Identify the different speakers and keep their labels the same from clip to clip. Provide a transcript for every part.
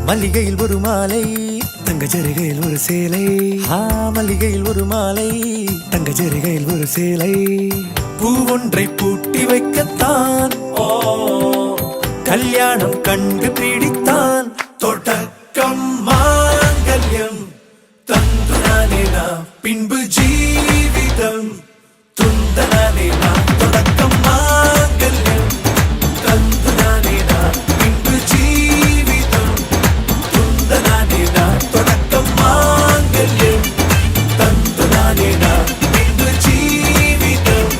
Speaker 1: மல்லிகையில் ஒரு மாலை தங்க ஜரிகையில் ஒரு சேலை. மல்லிகையில் ஒரு மாலை தங்க ஜரிகையில் ஒரு சேலை. பூ ஒன்றை பூட்டி வைக்கத்தான் கல்யாணம் கண்டு பிடித்தான். தொடக்கம் மாங்கல்யம் தந்துனானே நாம் பின்பு ஜீவிதம் துந்தனானே நாம். தொடக்கம் மாங்கல்யம் தந்துனானே நாம் பின்பு ஜீவிதம் துந்தனானே நாம். தொடக்கம் மாங்கல்யம் தந்துனானே நாம் பின்பு ஜீவிதம்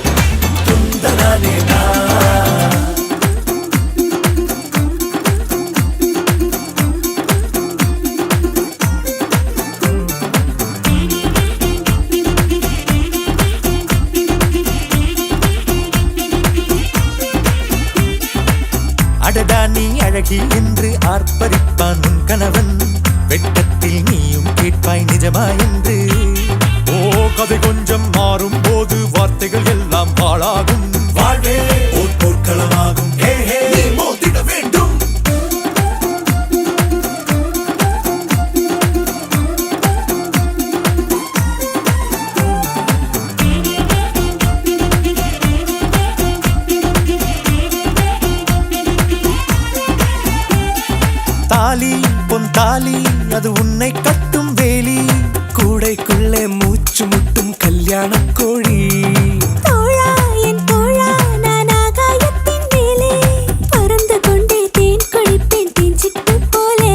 Speaker 1: துந்தனானே நாம். அடடா நீ அழகி என்று ஆர்ப்பரிப்பான் உன் கணவன். வெட்டத்தில் நீயும் கேட்பாய் நிஜமா என்று. கதை கொஞ்சம் மாறும் போது வார்த்தைகள் எல்லாம் பாழாகும். வாழ்வே ஓர் போர்க்களமாகும். மோதிட வேண்டும். தாலி பொன் தாலி அது உன்னை கட்டும் வேலி. கூடைக்குள்ளே மூச்சு முட்டும் கல்யாண கோழி.
Speaker 2: தோழா என் தோழா நான் ஆகாயத்தின் மேலே பறந்து கொண்டே தேன் குடிப்பேன் தேஞ்சிட்டு போலே.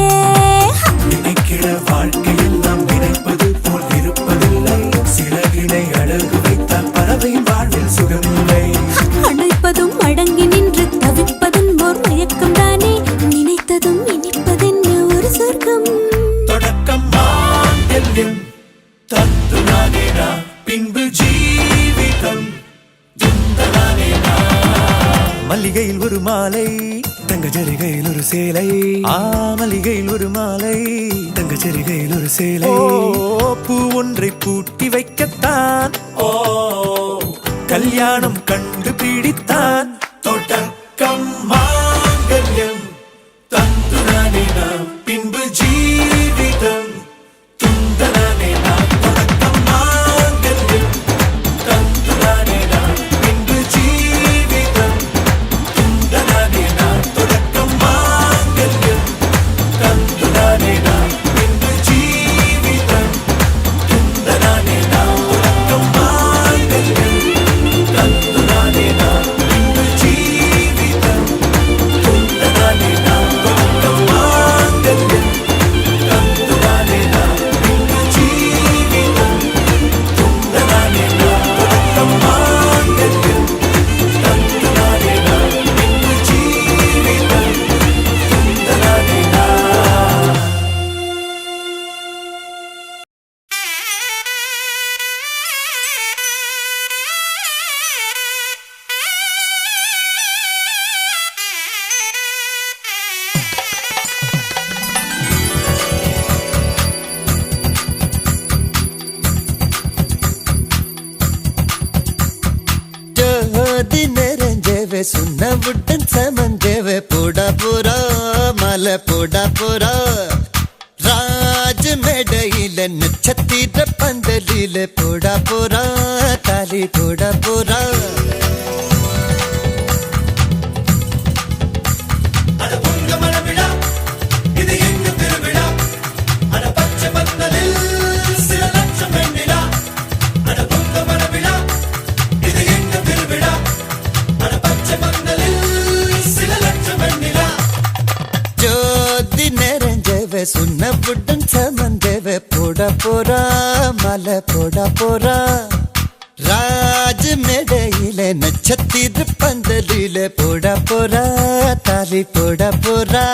Speaker 1: நினைக்கிற வாழ்க்கையில் நாம் நினைப்பது போல் இருப்பதில்லை. சிறகினை அழகு வைத்தால் பறவை வாழ்வில் சுகமில்லை.
Speaker 2: அணைப்பதும் அடங்கி நின்று தவிப்பதும் ஓர் மயக்கம் தானே. நினைத்ததும் இனிப்பதென்ன ஒரு சொர்க்கம்.
Speaker 1: தொடக்கம் மாங்கல்யம் தந்துனானே நாம் பின்பு ஜீவிதம் துந்தனானே நாம். மல்லிகையில் ஒரு மாலை தங்க ஜரிகையில் ஒரு சேலை. மல்லிகையில் ஒரு மாலை தங்க ஜரிகையில் ஒரு சேலை. பூ ஒன்றை பூட்டி வைக்கத்தான் கல்யாணம் கண்டு பிடித்தான். தொடக்கம் மாங்கல்யம் தந்துனானே நாம் பின்பு ஜீவிதம் துந்தனானே நாம். தொடக்கம் மாங்கல்யம் தந்துனானே நாம் பின்பு ஜீவிதம் துந்தனானே நாம். தொடக்கம் மாங்கல்யம் தந்துனானே நாம் பின்பு ஜீவிதம் துந்தனானே நாம். தொடக்கம் மாங்கல்யம் தந்துனானே நாம் பின்பு ஜீவிதம் துந்தனானே நாம். தொடக்கம் மாங்கல்யம் தந்துனானே நாம் பின்பு ஜீவிதம் துந்தனானே நாம். தொடக்கம் மாங்கல்யம் தந்துனானே நாம் பின்பு ஜீவிதம் துந்தனானே நாம்.
Speaker 3: ஜோதி நிறைஞ்சவே சுண்ணவுடன் சமஞ்சவே போடா போரா மலை போடா போரா. ராஜ மேடையில நட்சத்திர பந்தலில போடா போரா தாலி போடா போரா. ஜோதி நிறைஞ்சவே சுண்ணவுடன் சமந்தவே போடா போரா மலை போடா போரா. ராஜ மேடையில நட்சத்திர பந்தலில போடா போரா தாலி போடா போரா.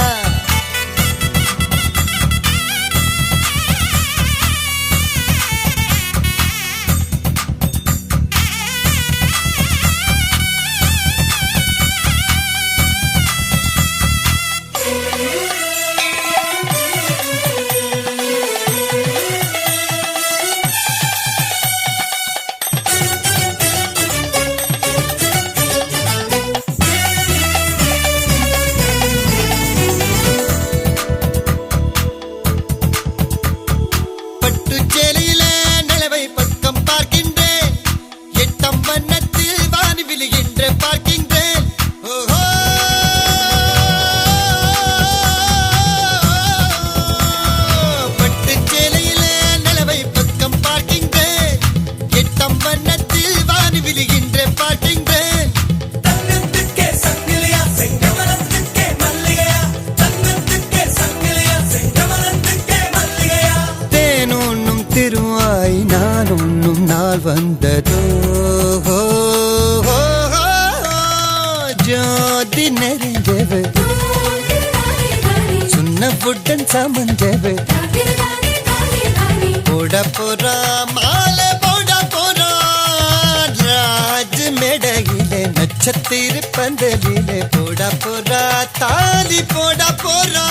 Speaker 3: எட்டம் வண்ணத்தில் வானி விழுகின்ற பார்க்கின்றேன். ஓஹோ பட்டு சேலையிலே நிலவை பக்கம் பார்க்கின்றேன். எட்டம் வண்ணத்தில் வானி விழுகின்ற பார்க்கின்றேன்.
Speaker 1: தன்னத்துக்கே சங்கிலியா செங்கமலத்துக்கே மல்லிகையா தன்னத்துக்கே சங்கிலியா செங்கமலத்துக்கே மல்லிகையா
Speaker 3: தேனொன்னும் திருவாய் நான் ஒன்னும் நாள் வந்ததோ ஜோதி நெறிஞ்சவ சுண்ணப்புடன் சமஞ்சவ போட போறா மாலை போட போறா ராஜ் மேடையிலே நட்சத்திர பந்தலிலே போட போறா தாலி போட போறா.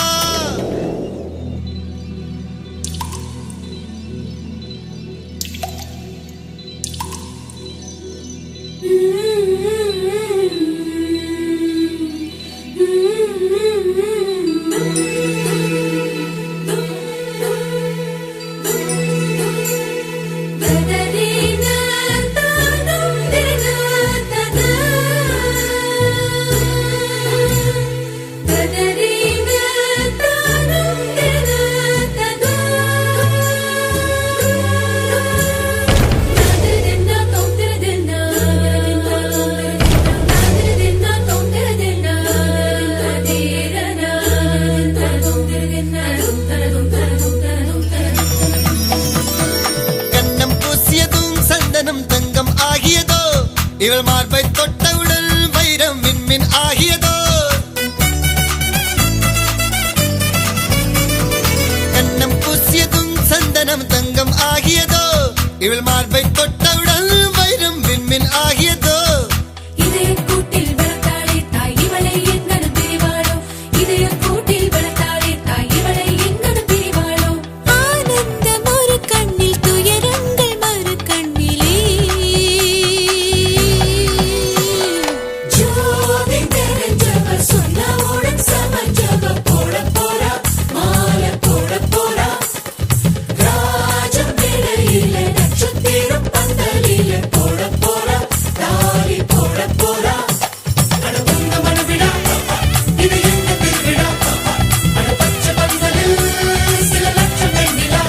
Speaker 3: தங்கம் ஆகியதோ இவள் மார்பை தொட்டவுடன் வைரம் விண்மின் ஆகியதோ. கண்ணம் பூசியதும் சந்தனம் தங்கம் ஆகியதோ இவள் மார்பை தொட்டவுடன் வைரம் விண்மின் ஆகியதோ.
Speaker 2: இதய கூட்டில் வளர்த்தாளே தாய் இவளை எங்கன பிரிவாளோ இதய கூட்டில் வளர்த்தாளே தாய் இவளை எங்கன பிரிவாளோ. ஆனந்தம் ஒரு கண்ணில் துயரங்கள் மறு கண்ணிலே ஜோதி தெரிஞ்சவர் சொன்னவுடன் சமஞ்சவ போட போறா மாலை போட போறா ராஜம் இடையில நட்சத்திரம் பந்தலில போட போறா தாலி போட போறா. அட உங்க மனவிடா இது எங்க திருவிழா அட பச்சை பந்தலில் சில லட்சம் வெண்ணிலா.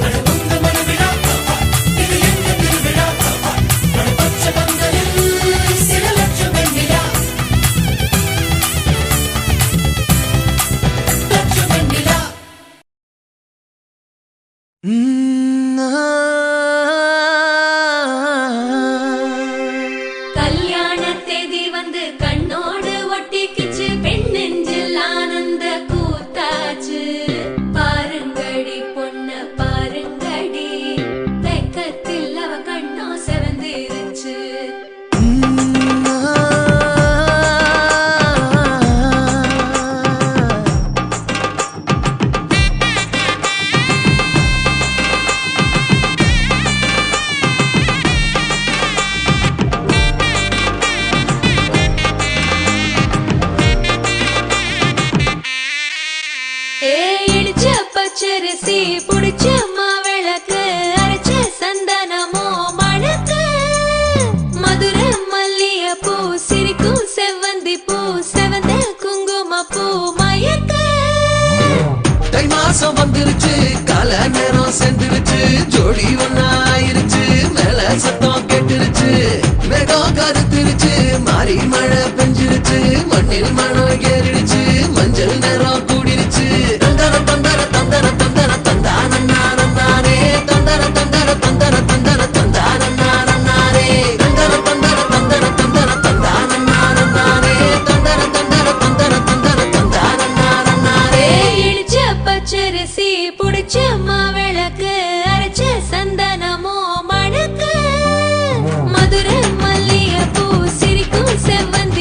Speaker 2: அட உங்க மனவிடா இது எங்க திருவிழா அட பச்சை பந்தலில் சில லட்சம் வெண்ணிலா லட்சம் வெண்ணிலா. கல்யாண தேதி வந்து கண்ணோடு ஒட்டிக்கிச்சு பெண் நெஞ்சில் ஆனந்த கூத்தாச்சு. பாருங்கடி பொண்ண பாருங்கடி வெக்கத்தில் அவ கண்ணோ செவந்திருச்சு. இடிச்ச பச்சரிசி புடிச்ச மாவிளக்கு அரைச்ச சந்தனமோ மணக்கு. மதுர மல்லிய பூ சிரிக்கும் செவ்வந்தி பூ செவந்த குங்கும பூ மயக்க.
Speaker 4: தை மாசம் வந்துருச்சு கால நேரம் சென்றுருச்சு ஜோடி ஒன்னாயிருச்சு மேல சத்தம் கெட்டுருச்சு மேகம் கருத்துருச்சு மாறி மழை பெஞ்சிருச்சு மண்ணில் மனம் ஏறிடுச்சு மஞ்சள் நேரம் கூடிருச்சு. தந்தர தந்தர தந்தர தந்தர தந்தானே தந்தர தந்தர தந்தர தந்தர தந்தானே தந்தர தந்தர தந்தர தந்தர தந்தானே தந்தர தந்தர தந்தர தந்தர தந்தானே.
Speaker 2: இடிச்ச பச்சரிசி புடிச்ச மாவிளக்கு அரைச்ச சந்தனமோ மணக்கு. மதுர மல்லிய பூ சிரிக்கும் செவ்வந்தி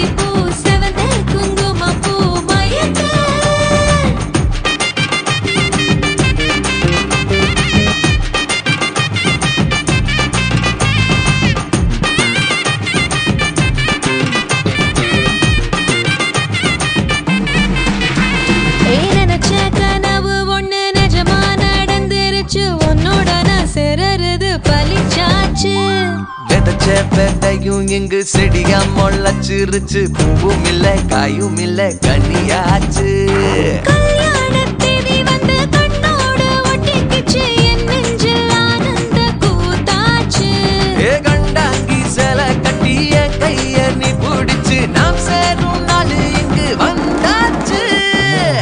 Speaker 4: அடிச்ச பேட்டையும் இங்கு செடியா முளைச்சிருச்சு. பூவும் இல்ல காயும் இல்ல கனியாச்சு.
Speaker 5: கல்யாணத்தேதி வந்து கண்ணோடு ஒட்டிக்கிச்சு, என் நெஞ்சில் ஆனந்த கூத்தாச்சு.
Speaker 4: ஏ கண்டாங்கி சில கட்டிய கைய நீ பிடிச்சு நாம் சேரும் நாள் இங்கு வந்தாச்சு.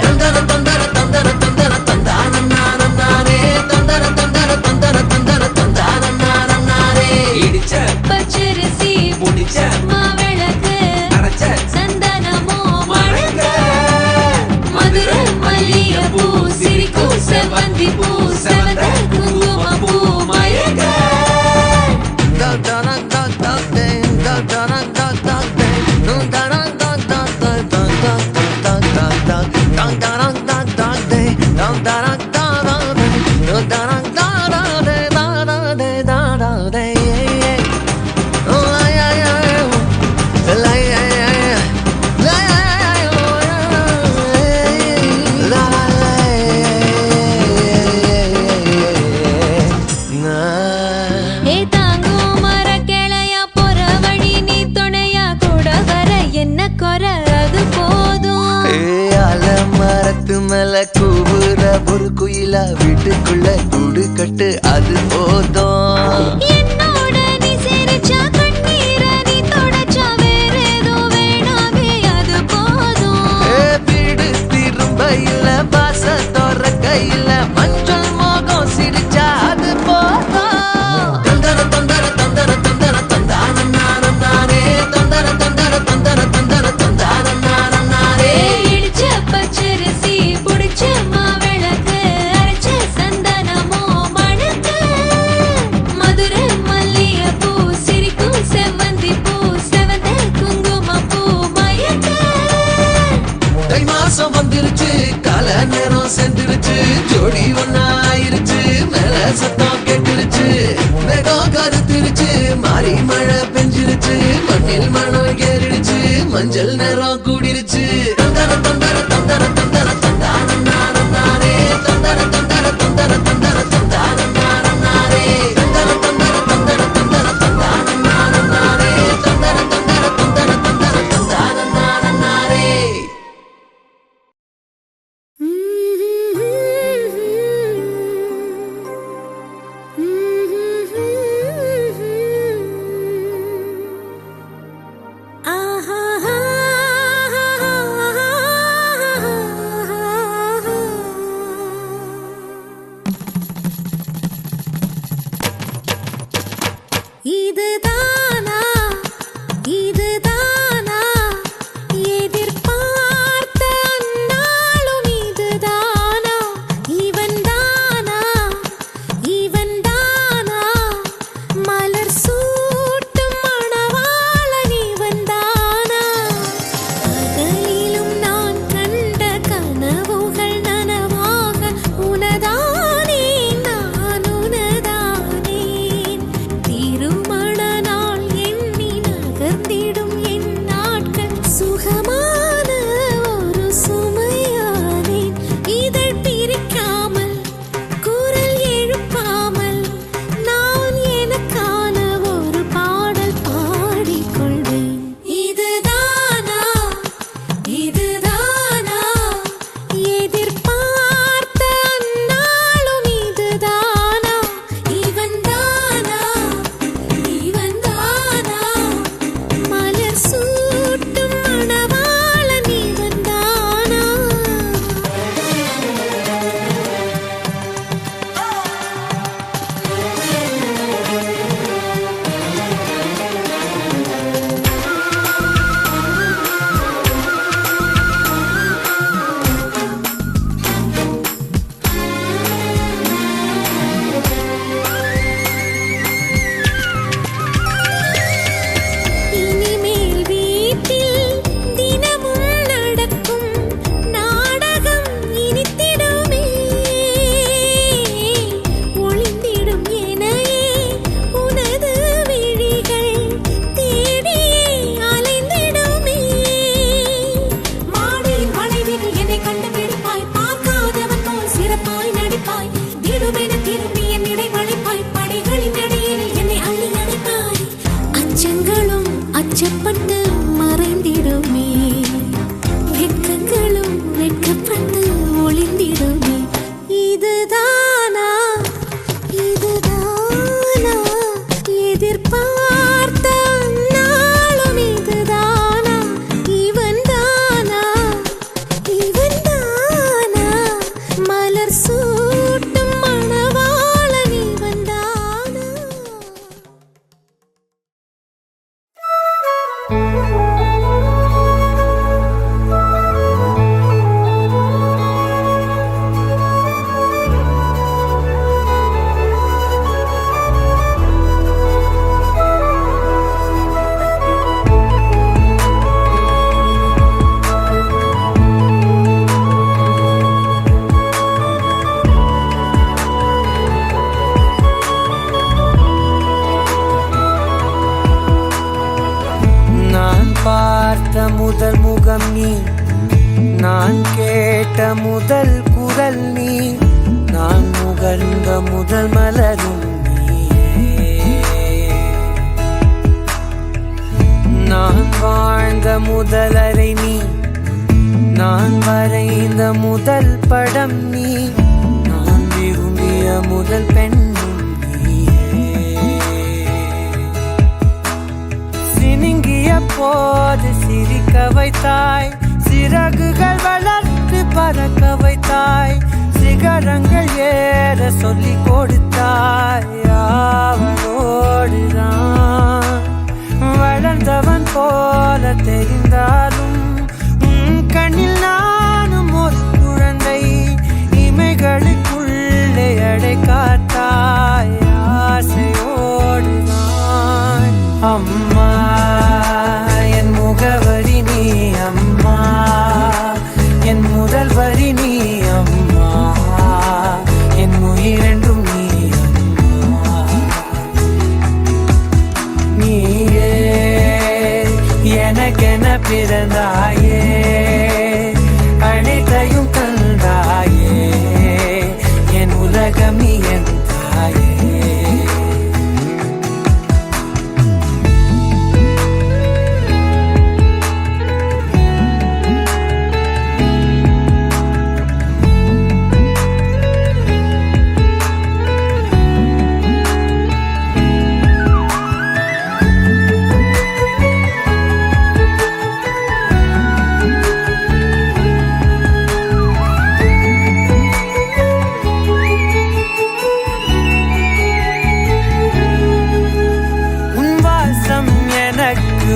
Speaker 4: தந்தர தந்தர தந்தர தந்தர தந்தானே தந்தர தந்தர தந்தர தந்தர தந்தானே இடிச்ச
Speaker 5: பச்சரிசி
Speaker 4: முடிச்ச
Speaker 5: மாவிளக்கு
Speaker 4: அரைச்ச
Speaker 5: சந்தனமோ மழங்க. மதுரை மல்லிகைப்பூ சிரிக்கும் செவ்வந்தி பூ செவந்த குங்குமப்பூ மயங்க. ஏ தாங்கும் மரக்கிளையா போற வழி நீ துணையா கூட வர என்ன குறை அது போதும்.
Speaker 4: மரத்து மேல கூவுற ஒரு குயிலா வீட்டுக்குள்ள கூடு கட்டு அது போதும்.
Speaker 5: என்னோட நீ சிரிச்சா கண்ணீர நீ தொடச்சா வேற ஏதோ வேணாமே அது போதும்.
Speaker 4: வீடு திரும்ப இல்ல பாச தோற கையில மஞ்சள் மோகம் சிரிச்சா அது போதும். தந்தர தந்தர தந்தர தந்தர தந்தானே தந்தர தந்தர தந்தர தந்தர தந்தானே
Speaker 5: இடிச்ச பச்சரிசி புடிச்ச மாவிளக்கு அரைச்ச சந்தனமோ மணக்கு. மதுரை மல்லிகைப்பூ சிரிக்கும் செவ்வந்தி பூ செவந்த குங்குமப்பூ மயக்க.
Speaker 4: தை மாசம் வந்துருச்சு கால நேரம் சென்றுருச்சு ஜோடி ஒன்னாயிருச்சு மேல சத்தம் கேட்டுருச்சு மேகம் கருத்துருச்சு மாறி மழை பெஞ்சிருச்சு மண்ணில் மணம் ஏறிடுச்சு மஞ்சள் நேரம் கூடிருச்சு. தந்தர தந்தர தந்தர தந்தர தந்தானே தந்தர தந்தர தந்தர தந்தர தந்தானே தந்தர தந்தர தந்தர தந்தர தந்தானே தந்தர தந்தர தந்தர தந்தர தந்தானே.
Speaker 5: ஆஹா அச்சங்களும் அச்சப்பட்டு மறைந்திடுமே, வெட்கங்களும் வெட்கப்பட்டு ஒளிந்திடுமே. இதுதானா இதுதானா எதிர்பார்த்த நாளும், இதுதானா இவன் தானா இவன் தானா மலர் சூட்டும் மணவாளன் இவன் தானா.
Speaker 1: நான் பார்த்த முதல் முகம் நீ, நான் கேட்ட முதல் குரல் நீ, நான் முகர்ந்த முதல் மலரும் நீயே. நான் வாழ்ந்த முதல் அறை நீ, நான் வரைந்த முதல் படம் நீ, நான் விரும்பிய முதல் பெண்ணும் நீயே. சினுங்கிய போது சிரிக்க வைத்தாய், சிறகுகள் வளர்த்து பறக்க வைத்தாய், சிகரங்கள் ஏற சொல்லி கொடுத்தாய். அவனோடுதான் வளர்ந்தவன் போல தெரிந்தாலும் உன் கண்ணில் நானும் ஒரு குழந்தை, இமைகளுக்குள்ளே அடை காத்தாய் ஆசையோடுதான். அம்மா என் முகவரி நீ, அம்மா என் முதல் வரி நீ, அம்மா என் உயிரென்றும் நீ, அம்மா நீயே எனக்கென பிறந்தாயே, அனைத்தையும் தந்தாயே, என் உலகம் நீ என் தாயே.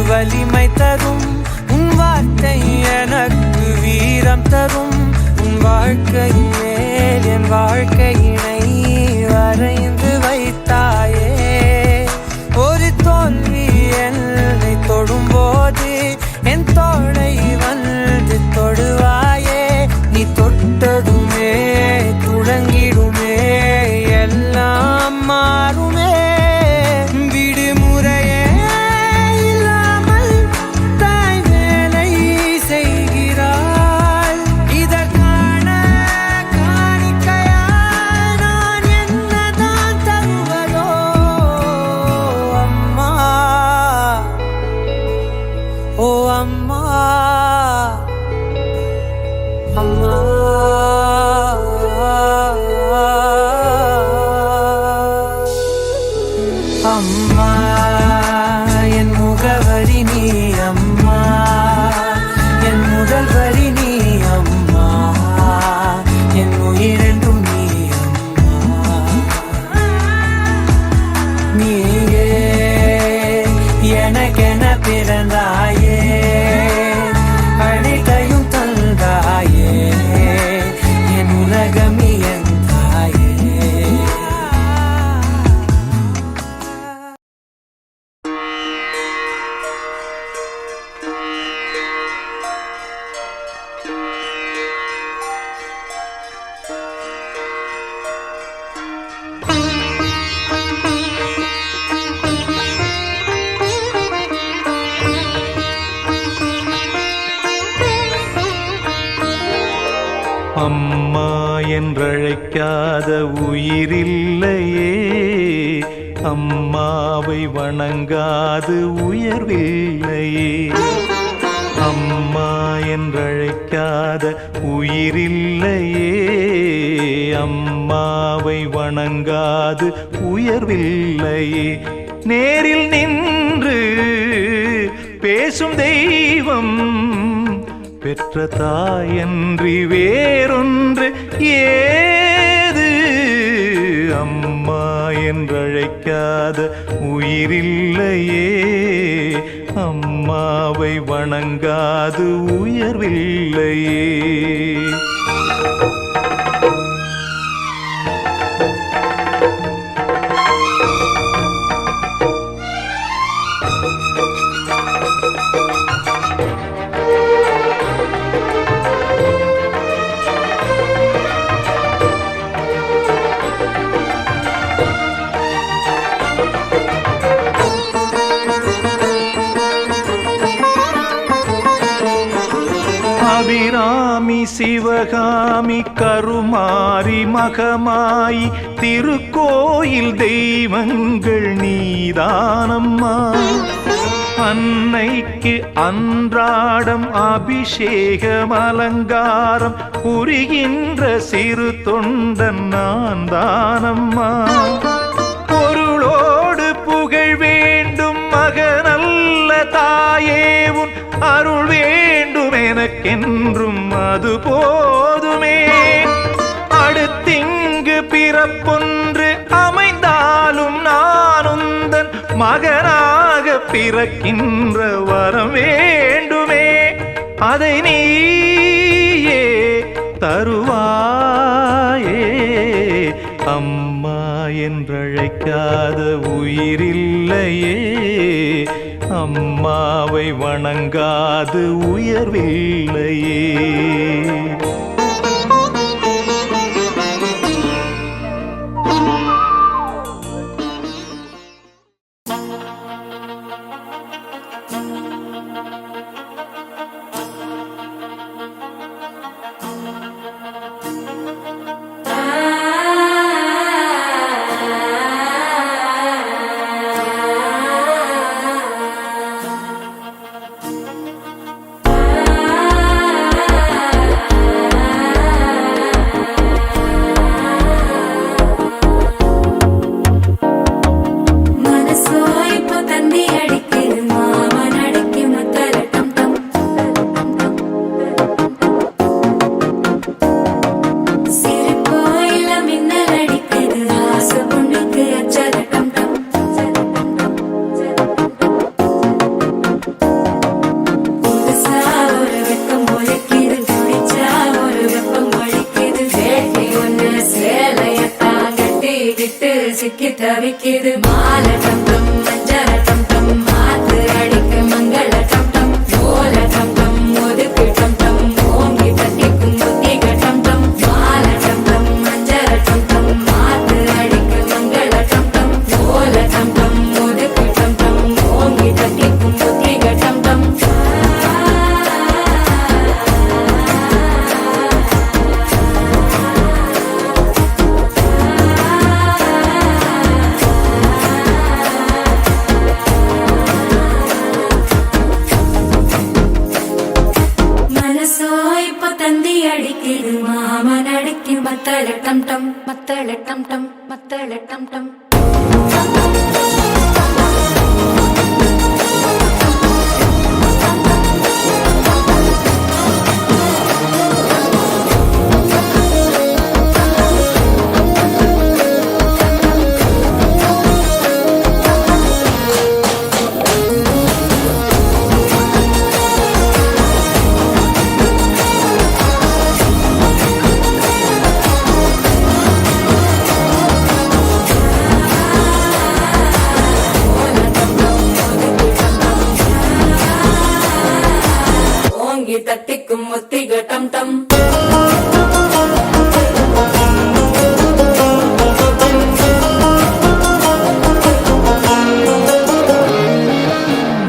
Speaker 1: வலிமை தரும் உன் வார்த்தை எனக்கு வீரம் தரும், உன் வாழ்க்கை மேல் என் வாழ்க்கையினை வரைந்து வைத்தாயே. ஒரு தோல்வி என்னை தொடும்போது என் தோளை வந்து தொடுவாயே. நீ தொட்டதுமே தொடங்கிடுமே, எல்லாம் மாறுமே. விடுமுறையே இல்லாமல் தாய் வேலை செய்கிறாள், இதற்கான காணிக்கையாய் நான் என்னதான் தருவதோ. அம்மா ஓ அம்மா அம்மா. அம்மா என் முகவரி நீ, அம்மா என் முதல் வரி நீ, அம்மா என் உயிரென்றும் நீ, அம்மா நீயே எனக்கென பிறந்தாயே, அனைத்தையும் தந்தாயே, என் உலகம் நீ என் தாயே.
Speaker 6: அம்மா என்றழைக்காத உயிரில்லையே,
Speaker 1: அம்மாவை வணங்காது உயர்வில்லையே அம்மா என்றழைக்காத உயிரில்லையே அம்மாவை வணங்காது உயர்வில்லையே நேரில் நின்று பேசும் தெய்வம் பெற்ற தாயன்றி வேறொன்று ஏது அம்மா என்றழைக்காத உயிரில்லையே அம்மாவை வணங்காது உயர்வில்லையே அபிராமி சிவகாமி கருமாரி மகமாயி திருக்கோயில் தெய்வங்கள் நீதானம்மா அன்னைக்கு அன்றாடம் அபிஷேகம் அலங்காரம் புரிகின்ற சிறு தொண்டன் நான் தானம்மா பொருளோடு புகழ் வேண்டும் மகனல்ல தாயே உன் அருள் வேண்டும் எனக்கென்றும் அது போதுமே அடுத்திங்கு பிறப்பொன்று அமைந்தாலும் நான் உந்தன் மகனாக பிறக்கின்ற வரம் வேண்டுமே அதை நீயே தருவாயே அம்மா என்றழைக்காத உயிரில்லையே அம்மாவை வணங்காது உயர்வில்லையே
Speaker 5: சிக்கி தவிக்கிது மால டம் டம் மஞ்சள டம் டம் மாத்து அடிக்க மங்கள டம் டம் ஓல டம் டம் ஒதுக்கு டம் டம் ஓங்கி தட்டிக்கும் புத்திக டம் டம் மால டம் டம் மஞ்சள டம் டம் மாத்து அடிக்க மங்கள டம் டம் ஓல டம் டம் ஒதுக்கு டம் டம் ஓங்கி தட்டிக்கும் புத்திக டம் டம் அடிக்குது மாமன் அடிக்கு மத்தள டம் டம் மத்தள டம் டம் மத்தள டம் டம் தட்டிக்கும் முத்திக டம் டம்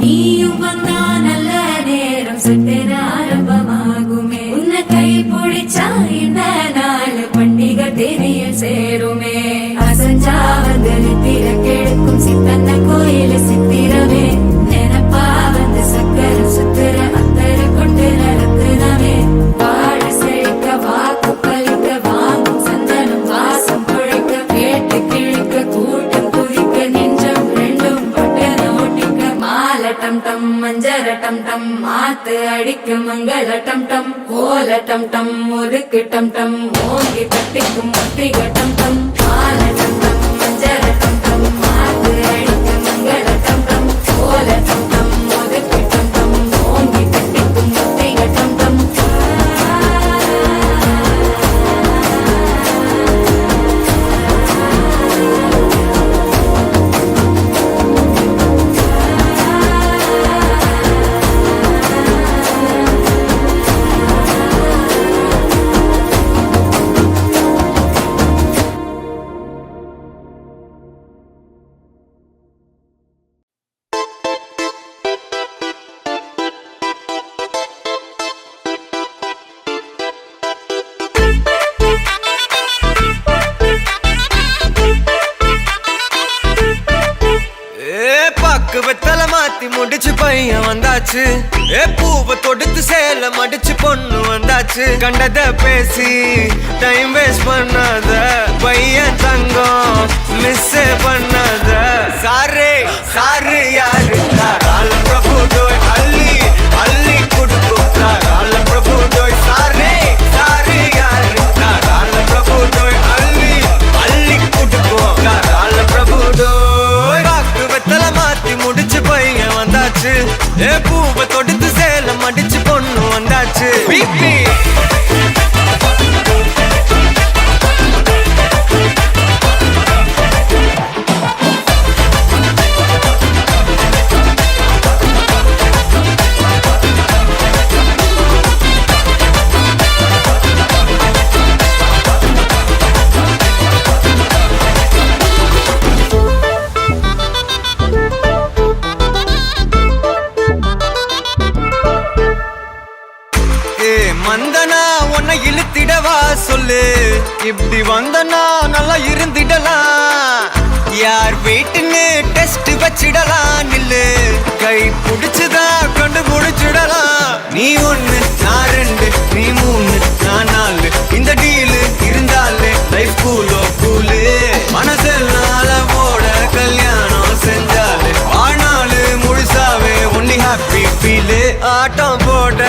Speaker 5: நீயும் வந்தா நல்ல நேரம் சட்டென ஆரம்பமாகுமே உன்னை கை பிடிச்சா இந்த நாள் பண்டிகை தெரிய சேருமே அசஞ்சா வந்து திறக்கெடுக்கும் டம் டம் மஞ்சர டம் டம் மாத்து அடிக்கும் மங்கள டம் டம் ஓல டம் டம் ஒதுக்கு டம் டம் ஓங்கி தட்டிக்கும் முத்திக டம் டம் மால டம் டம் மஞ்சர டம் டம் மாத்து அடிக்கும் மங்கள டம் டம் ஓல டம் டம் ஒதுக்கு டம் டம் ஓங்கி தட்டிக்கும் முத்திக டம் டம்
Speaker 4: வெத்தல மாத்தி முடிச்சு பையன் வந்தாச்சு பூவை தொடுத்து சேல மடிச்சு பொண்ணு வந்தாச்சு கண்டத பேசி டைம் வேஸ்ட் பண்ணாத பையன் தங்கம் மிஸ் பண்ணாத சாரே சாரு யாரு கால பிரபு டோய் அள்ளி அள்ளி குடுக்கும் கால பிரபு டோய் சாரே சாரு யாரு கால பிரபு டோய் அள்ளி அள்ளி குடுக்கும் கால பிரபு டோய் வெத்தல மாத்தி முடிச்சு பையன் வந்தாச்சு பூவை தொடுத்து சேல மடிச்சு பொண்ணு வந்தாச்சு பிபி மந்தனா உன்னை இழுத்திடவா சொல்லு இப்படி வந்தனா நல்லா இருந்திடலாம் யார் வெயிட்னு டெஸ்ட் வச்சிடலாம் நில்லு கை புடிச்சுதா கண்டு முடிச்சிடலாம் நீ ஒண்ணு நான் ரெண்டு நீ மூணு நான் நாலு இந்த டீலு இருந்தாலே லைஃப் கூலோ கூலு மனசெல்லாம் போட கல்யாணம் செஞ்சாலே ஆனாலு முழுசாவே ஒன்லி ஹாப்பி ஃபீலு ஆட்டம் போட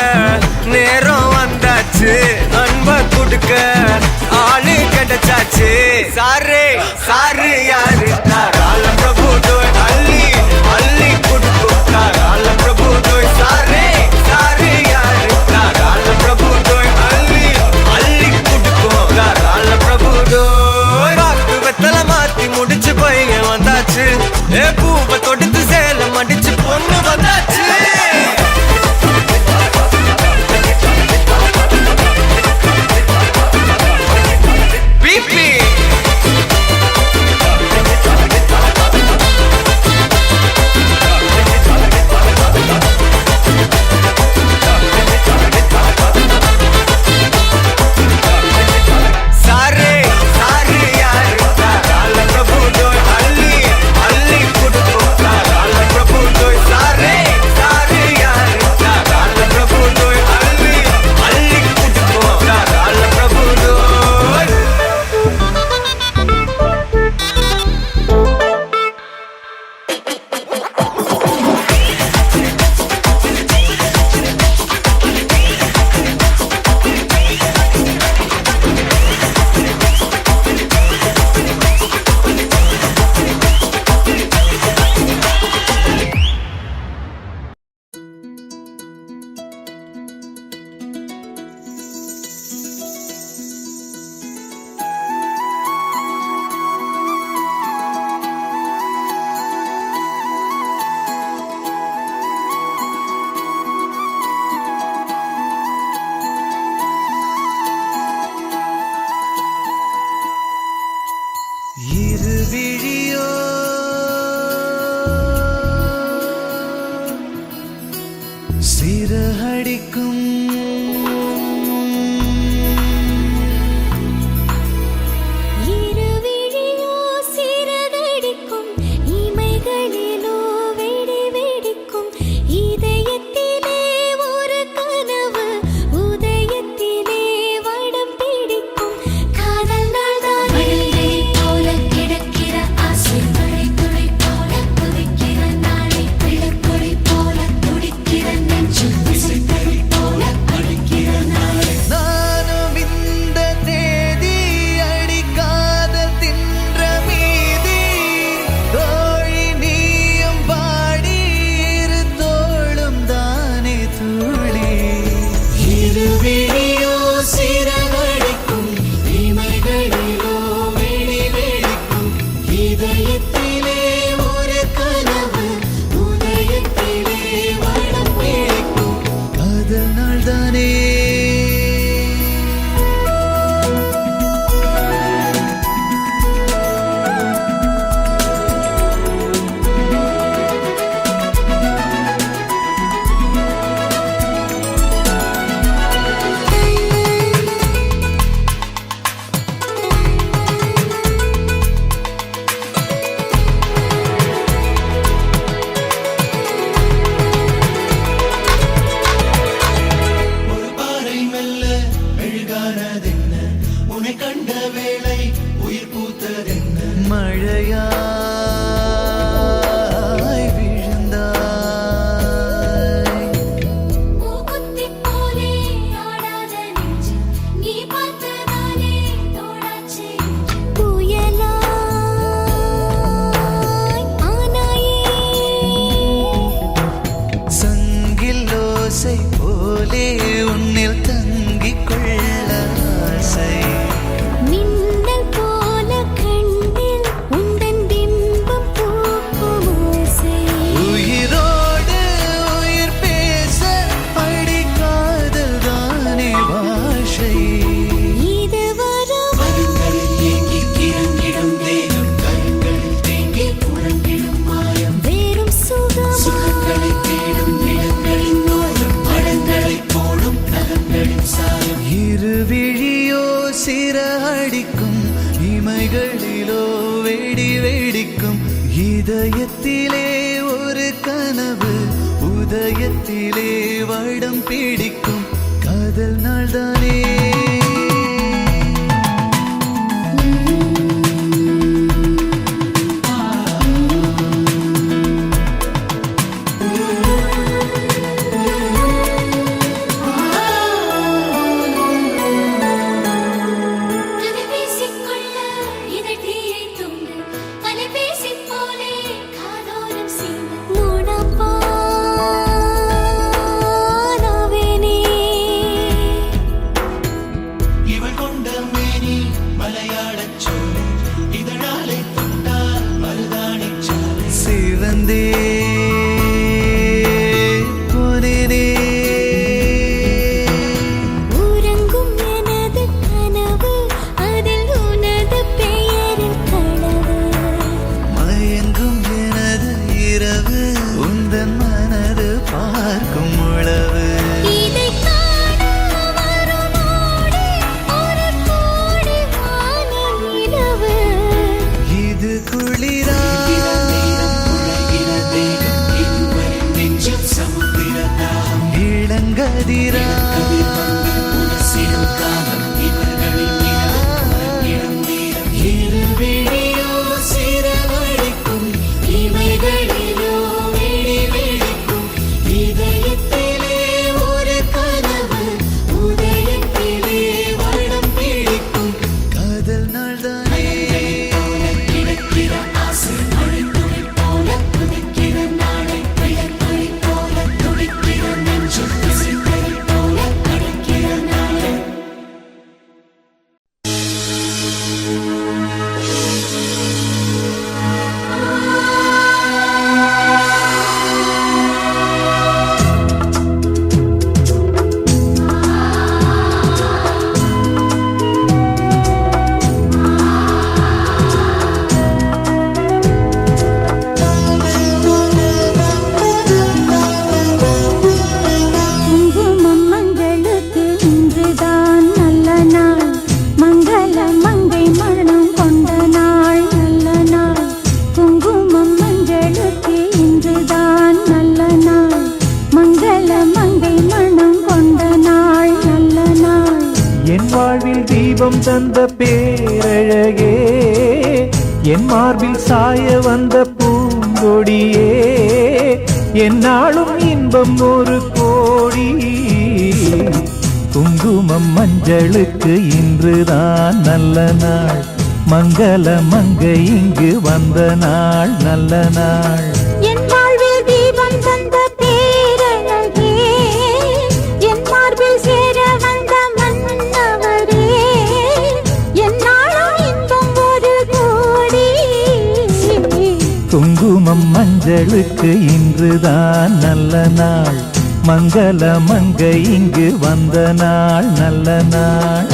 Speaker 4: நேரம் வந்தாச்சு அன்ப குடுக்க ஆளு கிடைச்சாச்சு சாரே சாரு யாரு கால பிரபு டோய் அள்ளி அள்ளி குடுக்கும் கால பிரபு டோய் சாரே சாரு யாரு கால பிரபு டோய் அள்ளி அள்ளி குடுக்கும் கால பிரபு டோய் பாக்கு வெத்தல மாத்தி முடிச்சு பையன் வந்தாச்சு பூவை தொடுத்து சேல மடிச்சு பொண்ணு வந்தாச்சு சிறகடிக்கும்
Speaker 6: இருவிழியோ சிறகடிக்கும் இமைகளிலோ வெடி வெடிக்கும் இதயத்திலே ஒரு கனவு உதயத்திலே வடம் பிடிக்கும் காதல் நாள்தான் போல கிடக்கிற ஆசை துளி துளி போல குதிக்கிற நாளை பிள்ளைக்குழி போல
Speaker 3: ஓசை போலே உன்னில் தங்கிக் கொள்ள ஆசை.
Speaker 6: மின்னல் போல கண்ணில் உந்தன் பிம்பம் பூக்கும் ஓசை.
Speaker 3: உயிரோடு உயிர் பேச அடிக்காதல் தானே பாஷை.
Speaker 6: இது வரும்
Speaker 2: மனங்களில் ஏங்கி கிறங்கிடும் தேகம் கண்களில் தேங்கி உறங்கிடும் மாயம்
Speaker 6: வேறும் சுகம்
Speaker 2: சுகங்களை தேடும் இடங்களின் ஓரம் மடங்களை போடும் நகங்களின் சாயம்
Speaker 3: இருவிழியோ சிறடிக்கும் இமைகளிலோ வெடி வெடிக்கும் இதயத்திலே ஒரு கனவு உதயத்திலே வடம் பிடிக்கும் காதல் நாள்தானே.
Speaker 6: கதை பேசிக்கொள்ள இதழ்தீயை துண்டு அலைபேசி போலே காதோரம் சிந்து மூடப்பானாவேனே.
Speaker 2: இவள் கொண்ட மேனி மலையாளச் சோலை இதழாலை தொட்டால் மருதாணிச் சாலை
Speaker 3: சிவந்தே போனேனே.
Speaker 6: உறங்கும் எனது கனவு அதில் உனது பெயரில் களவு.
Speaker 3: மயங்கும் எனது இரவு உந்தன் மனது பார்க்கும் உளவு.
Speaker 6: இதை காண வருமோடி ஒரு கோடி வான நிலவு.
Speaker 3: இது குளிரா
Speaker 2: உலகின தேகம் இருவரின் நெஞ்சில் சமுத்திர தாகம்
Speaker 3: இளங்கதிரா
Speaker 2: உரசிடும் காலம் இவர்களின் நிறம் நேரம் இருவிழியோ சிறவழிக்கும் இமைகளிலோ வெடி வெடிக்கும் இதயத்திலே ஒரு கனவு உதயத்திலே வடம் பிடிக்கும்
Speaker 3: காதல் நாள்தானே.
Speaker 2: கிடக்கிற ஆசை மழைத்துளி போல துடிக்கிற நாளை பிழைத்துளி போல துடிக்கிற நெஞ்சும் திசைத்தறி போல அடைக்கிற நாளை
Speaker 6: குங்குமம் மங்களுக்கு இன்றுதான் நல்ல நாள். மங்கள மங்கை மனம் கொண்ட நாள் நல்ல நாள். குங்குமம் மங்களுக்கு இன்றுதான் நல்ல நாள். மங்கள மங்கை மனம் கொண்ட நாள் நல்ல நாள்.
Speaker 1: என் வாழ்வில் தீபம் தந்த பேரழகே, என் மார்பில் சாய வந்த பூங்கொடியே, என்னாலும் இன்பம் ஒரு கோடி. குங்குமம் மஞ்சளுக்கு இன்றுதான் நல்ல நாள். மங்கள மங்கை இங்கு வந்த நாள் நல்ல நாள்.
Speaker 6: என் வாழ்வில் தீபம் தந்த பேரழகே, என் மார்பில் சேர வந்த மன்னவரே, என்னாலும் இன்பம் ஒரு கோடி.
Speaker 1: குங்குமம் மஞ்சளுக்கு இன்றுதான் நல்ல நாள். மங்கள மங்கை இங்கு வந்த நாள் நல்ல நாள்.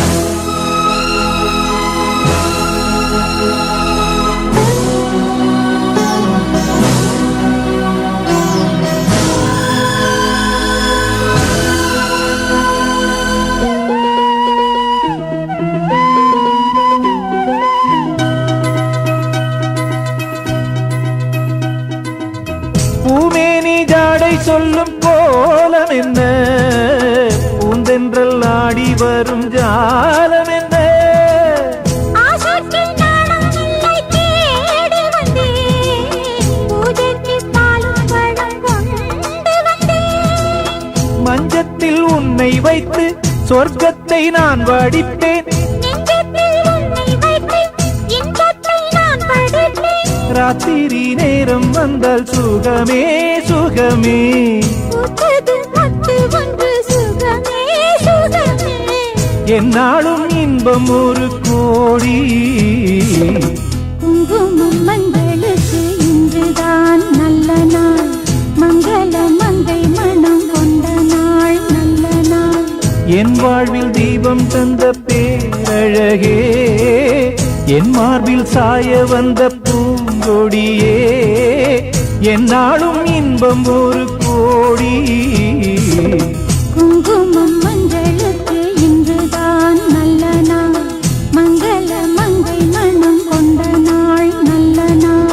Speaker 1: பூமேனி ஜாடை சொல்லும் கோலம் என்ன, பூந்தென்றல் ஆடி வரும் ஜாலம் என்ன.
Speaker 6: ஆசைக்கு நாணம் இல்லை தேடி வந்தேன், பூஜைக்கு பாலும் பழம் கொண்டு வந்தேன்.
Speaker 1: மஞ்சத்தில் உன்னை வைத்து சொர்க்கத்தை நான் வடிப்பேன்.
Speaker 6: நெஞ்சத்தில் உன்னை வைத்து இன்பத்தை நான் படைப்பேன்.
Speaker 1: ராத்திரி நேரம் வந்தால் சுகமே சுகமே.
Speaker 6: பூத்தது மத்து
Speaker 7: என்னாலும் இன்பம் ஒரு கோடி.
Speaker 6: குங்குமம் மங்களுக்கு இன்றுதான் நல்ல நாள், மங்கள மங்கை மனம் கொண்ட நாள் நல்ல நாள்.
Speaker 7: என் வாழ்வில் தீபம் தந்த பேரழகே, என் மார்பில் சாய வந்த பூங்கொடியே, என்னாலும் இன்பம் ஒரு கோடி.
Speaker 6: குங்குமம் மங்களுக்கு இன்றுதான் நல்ல நாள், மங்கள மங்கை மனம் கொண்ட நாள் நல்ல நாள்.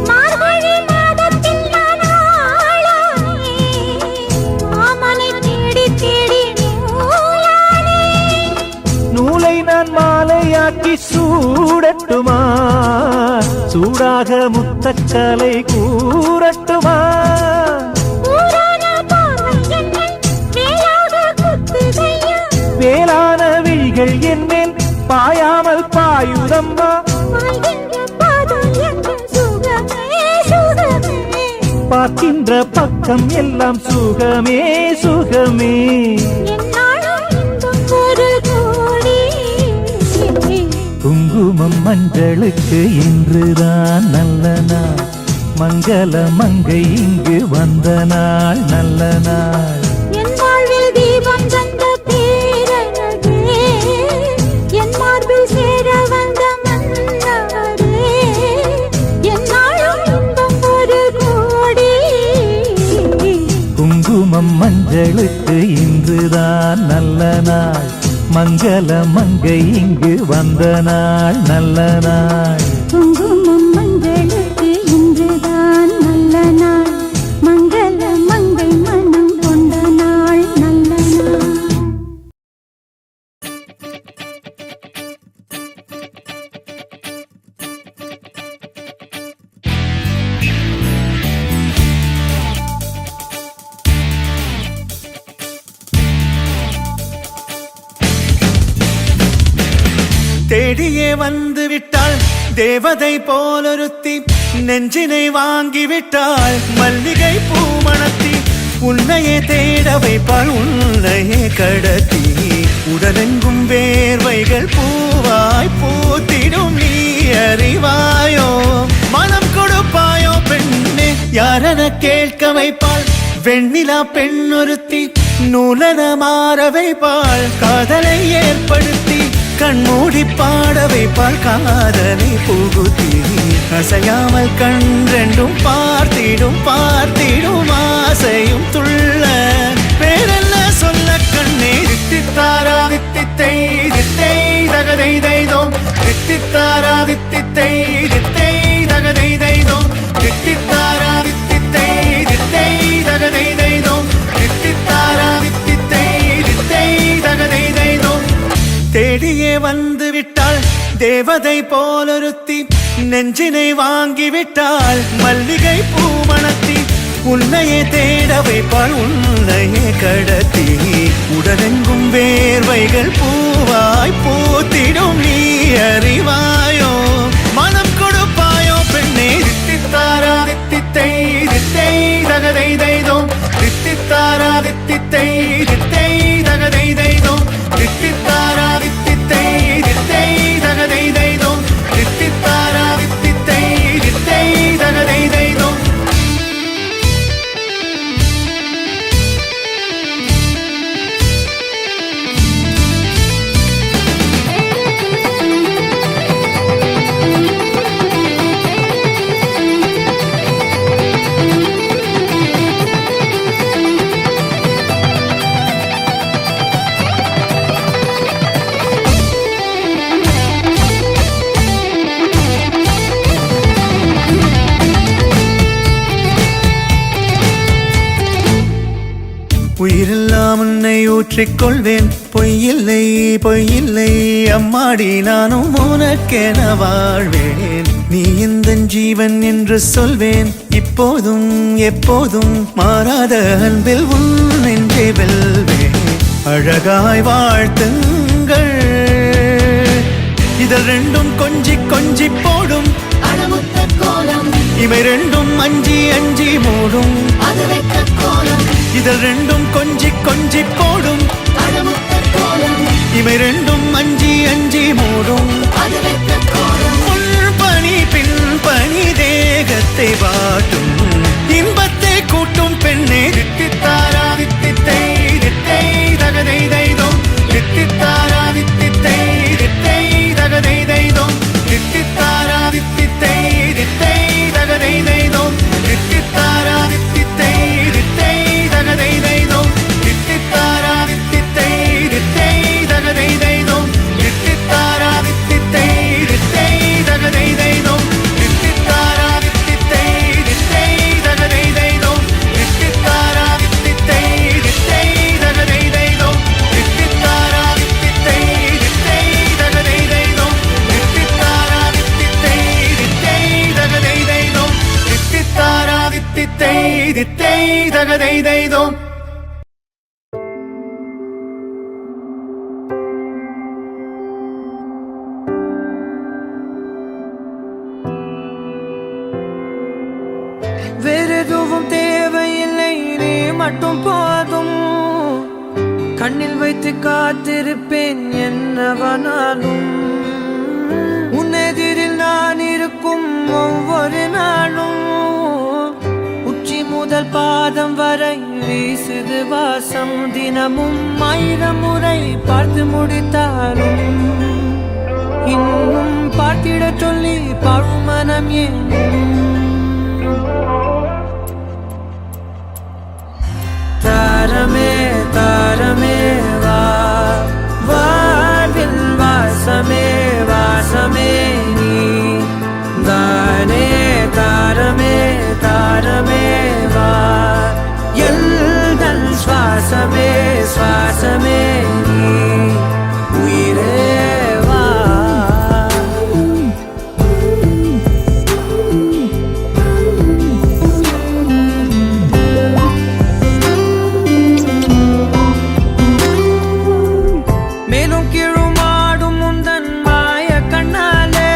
Speaker 6: மார்கழி மாதத்தில் நான் ஆளானே, மாமனை தேடி தேடி நூலானே.
Speaker 7: நூலை நான் மாலையாக்கி சூடட்டுமா, சூடாக முத்தக்கலை கூறட்டுமா.
Speaker 6: ஊரான பார்வை என்னை வேலாக குத்துதையா,
Speaker 7: வேளான விழிகள் என்மேல் பாயாமல் பாயுதம்மா.
Speaker 6: வாழ்கின்ற பாதம் எங்கள் சுகமே சுகமே.
Speaker 7: பார்க்கின்ற பக்கம் எல்லாம் சுகமே சுகமே.
Speaker 6: என்னாலும் இன்பம் ஒரு கோடி.
Speaker 7: குங்குமம் மஞ்சளுக்கு இன்றுதான் நல்ல நாள், மங்கள மங்கை இங்கு வந்த நாள் நல்ல நாள்.
Speaker 6: என் வாழ்வில் தீபம் தந்த பேரழகே, என் மார்பில் சேர வந்த மன்னவரே, என்னாலும் இன்பம் ஒரு கோடி.
Speaker 7: குங்குமம் மஞ்சளுக்கு இன்றுதான் நல்ல நாள், மங்கள மங்கை இங்கு வந்த நாள் நல்ல நாள்.
Speaker 6: குங்குமம் மங்களுக்கு இன்றுதான் நல்ல நாள், மங்கள மங்கை மனம் கொண்ட நாள் நல்ல நாள்.
Speaker 1: தேடியே வந்து விட்டாள் தேவதை போலொருத்தி, நெஞ்சினை வாங்கி விட்டாள் மல்லிகை பூமணத்தி. உன்னையே தேட வைப்பாள் உன்னையே கடத்தி, உடலெங்கும் வேர்வைகள் பூவாய் பூத்திடும் நீ அறிவாயோ. மனம் கொடுப்பாயோ பெண்ணே, யாரென கேட்க வைப்பாள் வெண்ணிலா பெண்ணொருத்தி. நூலன மாற வைப்பாள் காதலை ஏற்படுத்தி, கண்மூடி பாட வைப்பாள் காதலை புகுத்தி. அசையாமல் கண் ரெண்டும் பார்த்திடும் பார்த்திடும் ஆசையும் துள்ள. பேரெல்ல சொல்ல கண்ணே தித்தித்தாரா தித்தித்தை தித்தை தகதை தைதோம், தித்தித்தாரா தித்தித்தை தித்தை தகதை தைதோம், தித்தித்தாரா தித்தித்தை தித்தை தகதை தைதோம், தித்தித்தாரா தித்தித்தை தித்தை தகதை தைதோம். தேடியே வந்து விட்டாள் தேவதை போலொருத்தி, நெஞ்சினை வாங்கி விட்டாள் மல்லிகை பூமணத்தி. உன்னையே தேட வைப்பாள் உன்னையே கடத்தி, உடலெங்கும் வேர்வைகள் பூவாய் பூத்திடும் நீ அறிவாயோ. மனம் கொடுப்பாயோ பெண்ணே தித்தித்தாரா தித்தித்தை தித்தை தகதை தைதோம், தித்தித்தாரா தித்தித்தை தித்தை தகதை தைதோம், தித்தித்தாரா தித்தித்தை தித்தை தகதை தைதோம், தித்தித்தாரா தித்தித்தை தித்தை தகதை தைதோம். உயிரெல்லாம் உன்னை ஊற்றிக்கொள்வேன், பொய்யில்லை பொய்யில்லை அம்மாடி நானும் உனக்கென வாழ்வேன். நீ இந்த ஜீவன் என்று சொல்வேன், இப்போதும் எப்போதும் மாறாத அன்பில் உன் நெஞ்சை வெல்வே அழகாய் வாழ்த்துங்கள் இதழ் ரெண்டும் கொஞ்சி கொஞ்சி போடும்
Speaker 2: அடமுத்த கோலம்
Speaker 1: இவை ரெண்டும் அஞ்சி அஞ்சி மூடும்
Speaker 2: அது வெட்ட கோலம்
Speaker 1: இதழ் ரெண்டும் கொஞ்சி கொஞ்சி போடும்
Speaker 2: அடமுத்த கோலம்
Speaker 1: இவை ரெண்டும் அஞ்சி அஞ்சி மூடும்
Speaker 2: அது வெட்ட கோலம்
Speaker 1: பணி பின் பணி தேகத்தை வாட்டும் இன்பத்தை கூட்டும் பெண்ணே தித்தித்தாரா தித்தித்தை தித்தை தகதை தைதோம் தித்தித்தாரா தித்தித்தை தித்தை தகதை தைதோம் தித்தித்தாரா தித்தித்தை தித்தை தகதை தைதோம் தித்தித்தாரா தித்தித்தை தித்தை தகதை தைதோம் தித்தித்தாரா தித்தித்தை தித்தை தகதை தைதோம் தித்தித்தாரா தித்தித்தை தித்தை தகதை தைதோம் தித்தித்தாரா தித்தித்தை தித்தை தகதை தைதோம் தித்தித்தாரா தித்தித்தை தித்தை தகதை தைதோம் தித்தித்தாரா தித்தித்தை தித்தை தகதை தைதோம் தித்தித்தாரா தித்தித்தை தித்தை தகதை தைதோம் தித்தித்தாரா தித்தித்தை தித்தை தகதை தைதோம்
Speaker 4: வேறெதுவும் தேவையில்லை நீ மட்டும் போதும் கண்ணில் வைத்து காத்திருப்பேன் என்னவனாலும் உன்னெதிரில் நான் இருக்கும் ஒவ்வொரு நாளும் உச்சி முதல் பாதம் வரை வீசுது வாசம் தினமும் 1000 முறை பார்த்து முடித்தாலும் இன்னும் பார்த்திட சொல்லி பழுமனம் ஏன் தாரமே தாரமே வா வாழ்வில் வாசமே வாசமே நீ தானே தாரமே தாரமே வா எல்தல் சுவாசமே சுவாசமே நீ உயிரே வா மேலும் கீழுமாடும் முந்தன் மாய கண்ணாலே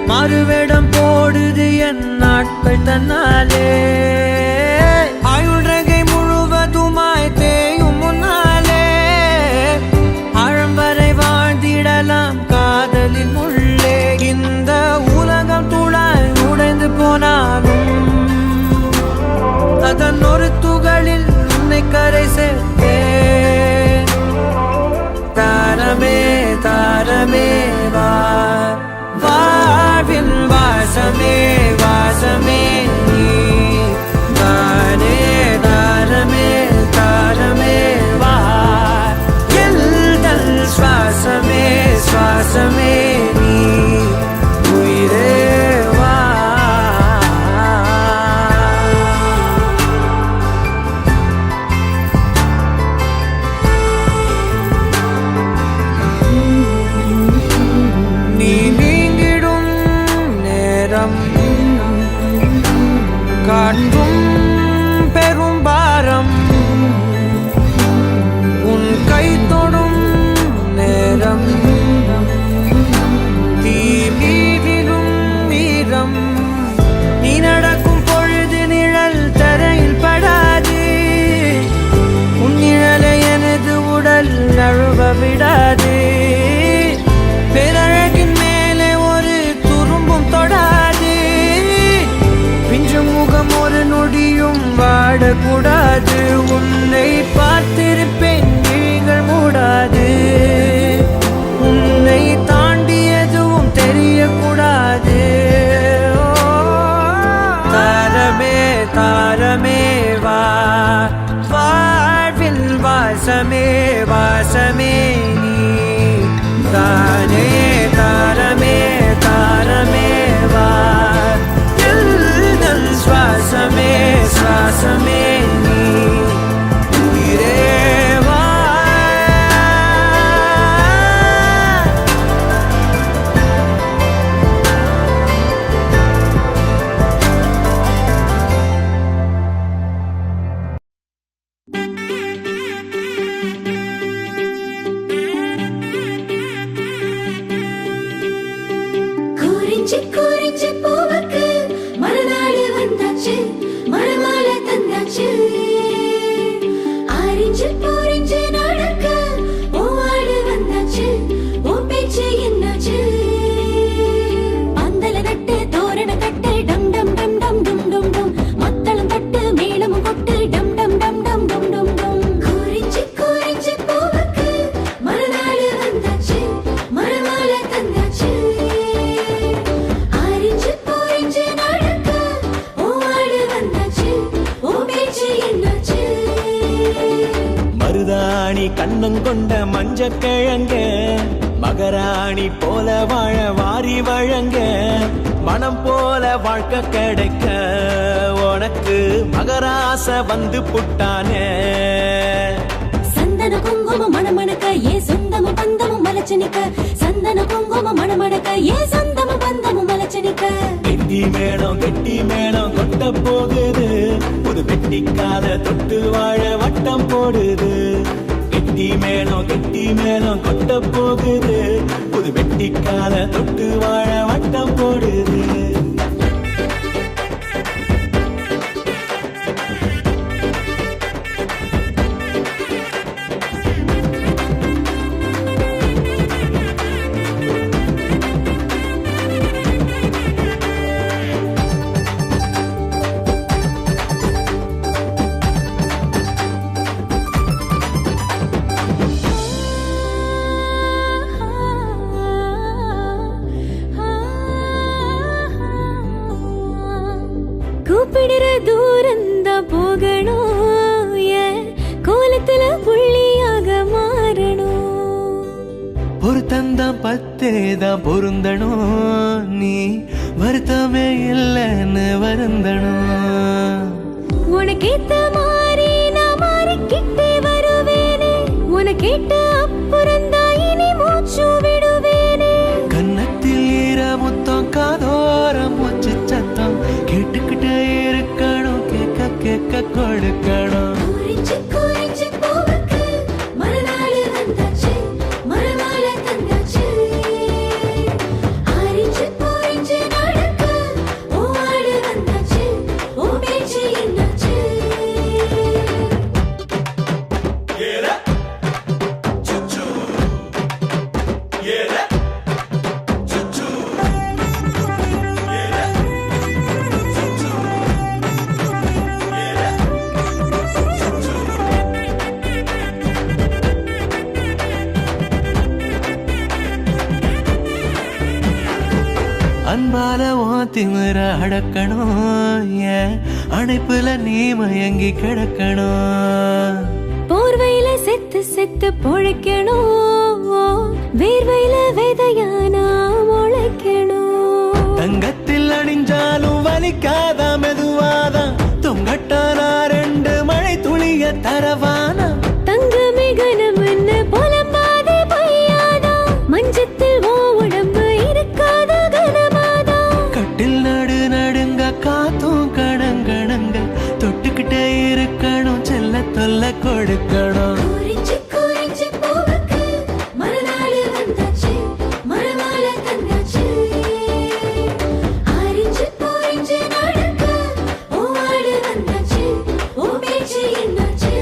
Speaker 4: மாறுவேடம் போடுது என் நாட்கள் தன்னாலே ஆயுள் ரகை முழுவதுமாய் தேயும் முன்னாலே ஆழம் வரை வாழ்ந்திடலாம் காதலின் உள்ளே இந்த உலகம் துளாய் உடைந்து போனாலும் அதன் ஒரு துகளில் உன்னை கரை சேர்த்தேன் தாரமே தாரமே வா வாழ்வின் வாசமே வாசமே நீ தானே தாரமே தாரமே வா எல்தல் சுவாசமே சுவாசமே நீ உயிரே வா நீ நீங்கிடும் நேரம் காட்டும் பெரும் பாரம் உன் கை தொடும் நேரம் தீ மீதிலும் வீரம் நீ நடக்கும் பொழுது நிழல் தரையில் படாது உன் நிழலை எனது உடல் நழுவ விடாது பேரழகின் மேலே ஒரு துரும்பும் தொடாது பிஞ்சு முகம் ஒரு நொடியும் வாடக்கூடாது உன்னை பார்த்திருப்பேன் விழிகள் மூடாது உன்னை தாண்டி எதுவும் தெரியக்கூடாது ஓ, தாரமே தாரமே வா வாழ்வில் வாசமே வாசமே நீ தானே தாரமே தாரமே வா எல்தல் சுவாசமே சுவாசமே நீ உயிரே வா
Speaker 5: குறிஞ்சி குறிஞ்சி பூவுக்கு மறுநாள் வந்தாச்சு மறுமாலை தந்தாச்சு ஆரிஞ்சு பூரிஞ்சு நடக்க ஓவாடு வந்தாச்சு ஓ பேச்சு என்னாச்சு பந்தல நட்டு தோரண கட்டு டம் டம் டம் டம் டும் டும் டும் மத்தளம் தட்டு மேளமும் கொட்டு டம் டம் டம் டம் டும் டும் டும் குறிஞ்சி குறிஞ்சி பூவுக்கு மறுநாள் வந்தாச்சு மறுமாலை தந்தாச்சு ஆரிஞ்சு பூரிஞ்சு நடக்க ஓவாடு வந்தாச்சு ஓ பேச்சு என்னாச்சு
Speaker 1: மருதாணி கண்ணம் கொண்ட மஞ்ச கிழங்க மகராணி போல வாழ வாரி வழங்க மனம் போல வாழ்க்கை கிடைக்க உனக்கு மகராச வந்து புட்டானே
Speaker 5: சந்தன குங்குமம் மணமணக்க ஏ சொந்தமும் பந்தமும் மலச்சனிக்க சந்தன குங்குமம் மணமணக்க ஏ சொந்தமும் பந்தமும் மலச்சனிக்க
Speaker 1: கெட்டி மேளம் கொட்ட போகுது புது வெட்டிக்காத தொட்டு வாழ வட்டம் போடுது கெட்டி மேளம் கொட்ட போகுது புது வெட்டிக்காத தொட்டு வாழ வட்டம் போடுது
Speaker 5: கூப்பிடுற தூரந்தான் போகணும் ஏன் கோலத்துல புள்ளியாக மாறணும்
Speaker 1: பொருத்தந்தான் பத்தேதான் பொருந்தணும் நீ வருத்தமே இல்லைன்னு வருந்தணும்
Speaker 5: உனக்கேத்த மாதிரி நான் மாறிக்கிட்டே வருவேனே உனக்கேட்ட அப்புறந்தான் இனி மூச்சு விடுவேனே
Speaker 1: கன்னத்தில் ஈர முத்தம் காதோரம் மூச்சு சத்தம் கேட்டுக்கிட்டே இருக்கணும் கேட்க கேட்க கொடுக்கணும்
Speaker 5: குறிஞ்சி குறிஞ்சி பூவுக்கு மறுநாள் வந்தாச்சு மறுமாலை தந்தாச்சு ஆரிஞ்சு பூரிஞ்சு நடக்க ஓவாடு வந்தாச்சு ஓ பேச்சு என்னாச்சு
Speaker 1: அன்பால உன் திமிர அடக்கணும் ஏன் அணைப்புல நீ மயங்கி கிடக்கணும்
Speaker 5: போர்வையில செத்து செத்து பொழைக்கணும் வேர்வையில விதையானா முளைக்கணும்
Speaker 1: தங்கத்தில் அணிஞ்சாலும் வலிக்காத மெதுவாதான் தொங்கட்டானா ரெண்டு மழை துளிய தரவானா
Speaker 5: தங்கமே கனம் என்ன புலம்பாதே பொய்யாதா மஞ்சத்தில் ஓ உடம்பு இருக்காத கனமாதா
Speaker 1: கட்டில் நடு நடுங்க காத்தும் கடங்கணங்க தொட்டுக்கிட்டே இருக்கணும் செல்ல தொல்ல கொடுக்கணும்
Speaker 5: குறிஞ்சி குறிஞ்சி பூவுக்கு மறுநாள் வந்தாச்சு மறுமாலை தந்தாச்சு ஆரிஞ்சு பூரிஞ்சு நடக்க ஓவாடு வந்தாச்சு ஓ பேச்சு என்னாச்சு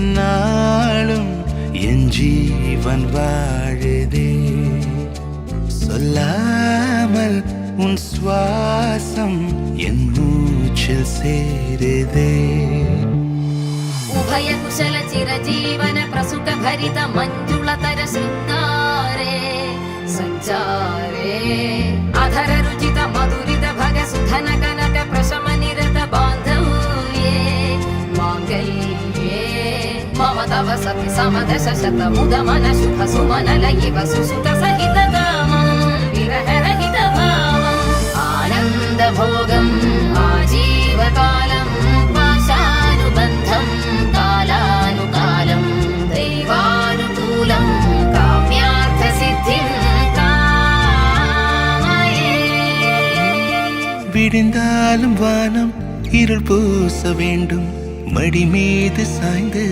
Speaker 1: என்னாலும் என் ஜீவன் வாழுதே சொல்லாமல் உன் சுவாசம் என் மூச்சில் சேருதே
Speaker 5: उभय कुशल चिरजीवन प्रसुख भरित मञ्जुलतर शृङ्गारे सञ्चारे अधर रुचित मधुरित भग सुधन कनक प्रशम निरत बान्धव्ये माङ्गल्ये मम तव सति समदश शत मुद मन शुभ सुमन लयिव सुसुत सहित कामं विरह रहित भावम् आनन्द भोगम् आजीवकालं पाशानुबन्धं कालानुकालं दैवानुकूलं काम्यार्थसिद्धिं कामये
Speaker 1: விடிந்தாலும் வானம் இருள் பூச வேண்டும் மடி மீது சாய்ந்து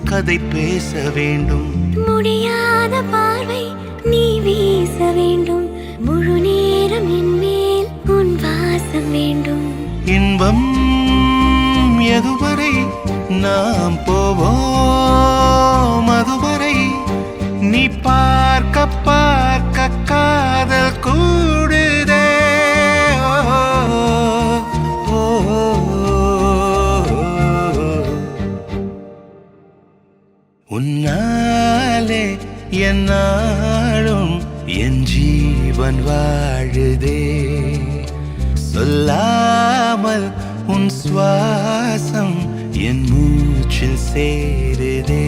Speaker 1: கதை பேச வேண்டும்
Speaker 6: முடியாத பார்வை நீ வீச வேண்டும் முழு நேரம் என் மேல் உன் வாசம் வேண்டும்
Speaker 1: இன்பம் எதுவரை நாம் போவோம் அதுவரை நீ பார்க்க பார்க்க காதல் கூடுதே ஓ, ஓ, உன்னாலே என்னாலும் என் ஜீவன் வாழுதே சொல்லாமல் உன் சுவாசம் என் மூச்சில் சேருதே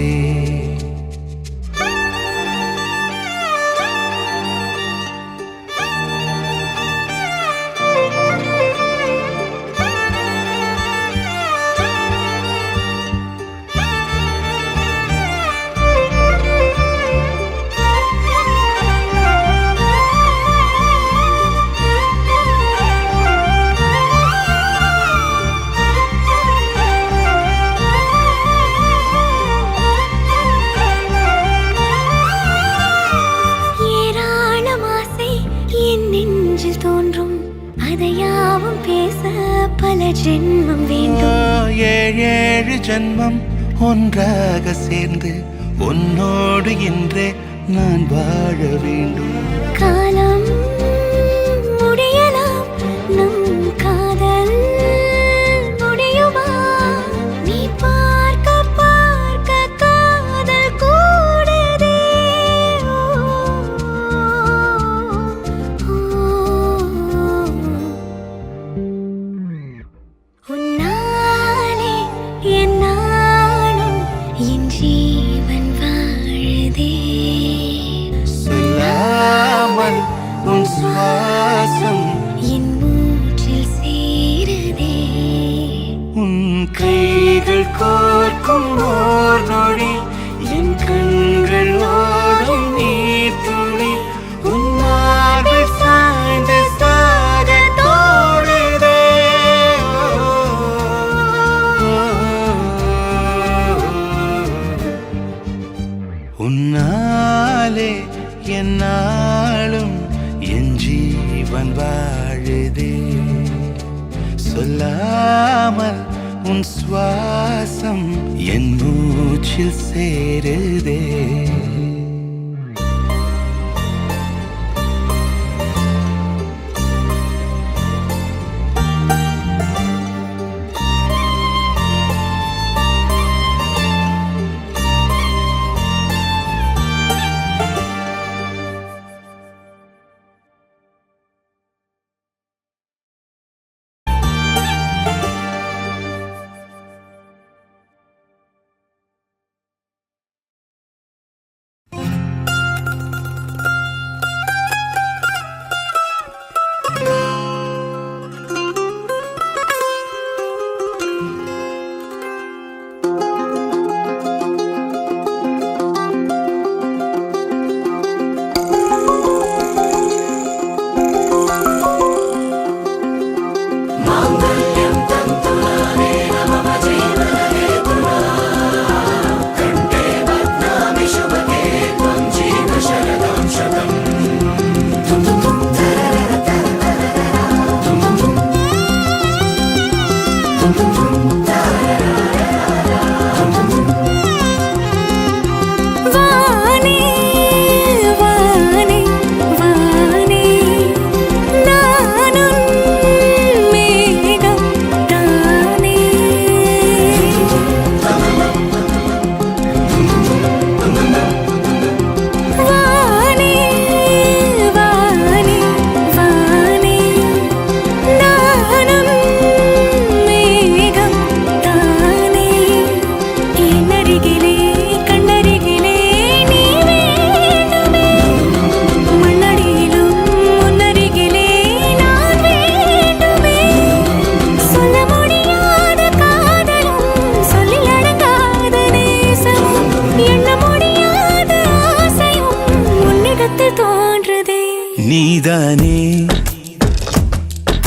Speaker 6: ஏராளம் ஆசை என் நெஞ்சில் தோன்றும் அதையாவும் பேச பல ஜென்மம் வேண்டும்
Speaker 1: ஏழு ஜன்மம் ஒன்றாக சேர்ந்து உன்னோடு இன்றே நான் வாழ வேண்டும்
Speaker 6: காலம் முடியலாம் நம் காதல் முடியுமா நீ பார்க்க பார்க்க காதல் கூடுதே உன்னாலே என்னாலும் என் ஜீவன் வாழுதே
Speaker 1: சொல்லாமல் உன் சுவாசம்
Speaker 6: என் மூச்சில் சேருதே
Speaker 1: உன் கைகள் கோர்க்கும் ஓர் நொடி என் கண்கள் ஓடும் நீர் துளி உன் மார்பில் சாய்ந்து சாக தோடுதே உன்னாலே என்னாலும் என் ஜீவன் வாழுதே சொல்லாமல் உன் சுவாசம் என் மூச்சில் சேருதே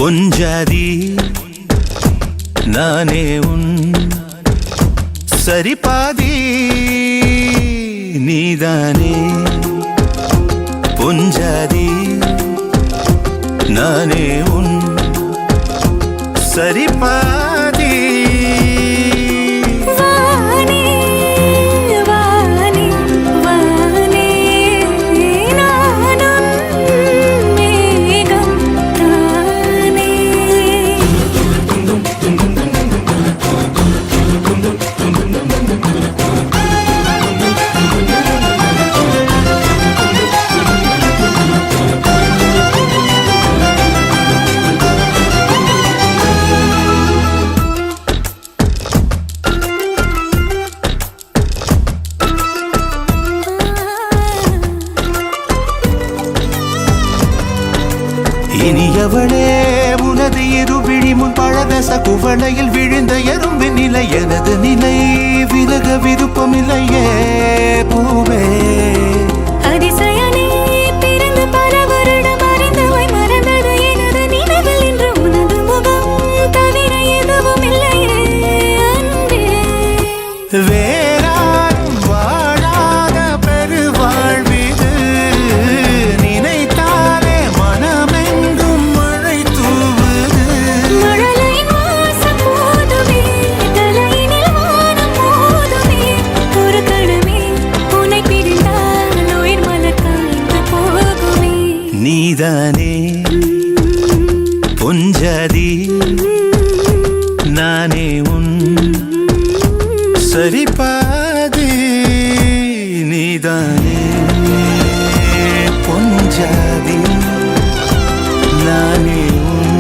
Speaker 7: பொஞ்சாதி நானே உன் சரிபாதி நீதானே பொஞ்சாதி நானே உன் சரிபாதி
Speaker 6: வானே வானே வானே நானும் மேகம் தானே
Speaker 7: இனியவளே உனது இருவிழி முன் பழதச குவளையில் விழுந்த எறும்பின் நிலை எனது நிலை விலக விருப்பமில்லையே பூவே
Speaker 6: அதிசயனே பிறந்து பல வருடம் அறிந்தவை மறந்தது எனது நினைவில் இன்று உனது முகம் தவிர எதுவும் இல்லையே அன்பே
Speaker 7: வேறாரும் வாழாத பெருவாழ்விது நினைத்தாலே மனமெங்கும் மழை தூவுது
Speaker 6: மழலையின் வாசம் போதுமே தலையினில் வானம் போதுமே ஒரு கணமே உன்னை பிரிந்தால் உயிர் மலர் காய்ந்து போகுமே
Speaker 7: நீதானே பொஞ்சாதி நானே உன் சரிபாதி நீதானே பொஞ்சாதி நானே உன்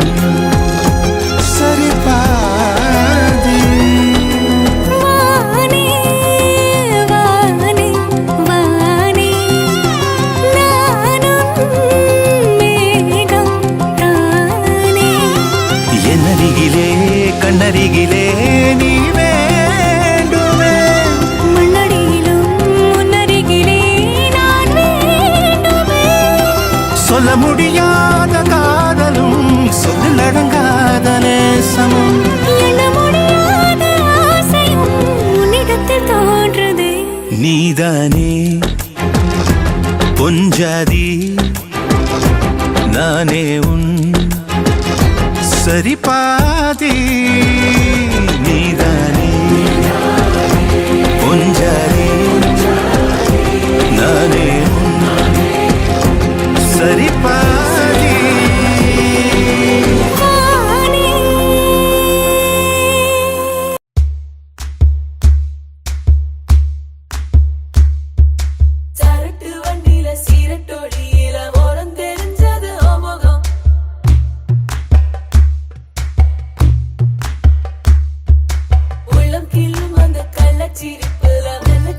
Speaker 7: சரிபாதி
Speaker 6: வானே வானே வானே நானும் மேகம் தானே
Speaker 7: என்னருகிலே கண்ணருகிலே நீ வேண்டுமே
Speaker 6: மண்ணடியிலும் முன்னருகிலே நான் வேண்டுமே
Speaker 7: சொல்ல முடியாத காதலும் சொல்லில் அடங்காத நேசமும்
Speaker 6: எண்ண முடியாத ஆசையும் உன்னிடத்தில் தோன்றுதே
Speaker 7: நீதானே பொஞ்சாதி நானே உன் சரிபாதி நீதானே பொஞ்சாதி நானே உன் சரிபாதி
Speaker 6: வானே
Speaker 5: சரட்டு வண்டியில சீரட்டொழியில ஓரம் தெரிஞ்சது ஓமுகம் உள்ளம் கிள்ளும் அந்த கள்ளச்சிரிப்புல மெல்ல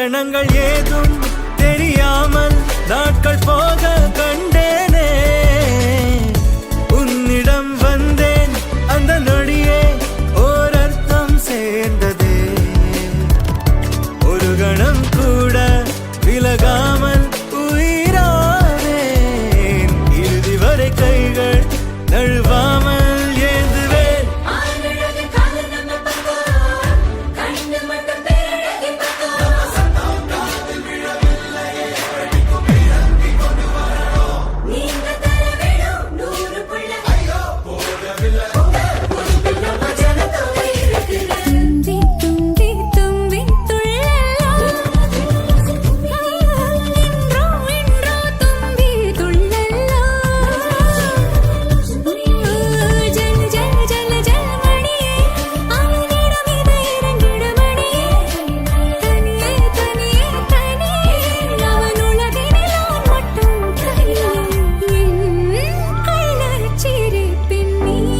Speaker 1: காரணங்கள் ஏதும் தெரியாமல் நாட்கள் போக கண்டேனே உன்னிடம் வந்தேன் அந்த நொடியே ஓர் அர்த்தம் சேர்ந்ததே ஒரு கணம் கூட விலகாமல் உயிரானேன் இறுதி வரை கைகள் நழுவாமல் ஏந்துவேன்
Speaker 5: ஆனழகு காதல் நம்ம பக்கம் கண்ணு மட்டும் பேரழகி பக்கம் நீங்க தர வேணும் 100 புள்ள நம்ம ஜனத்தோட இருக்குது தும்பி தும்பி தும்பி துள்ளலாம் இன்றோ இன்றோ தும்பி துள்ளலாம் ஜல் ஜல் ஜல் ஜல் மணியே ஆயிரம் இதை இறங்கிட மணியே தனியே தனியே தனியே அவன் உலகினில் நான் மட்டும் தனியே என் கள்ளச்சிரிப்பின் நீளம்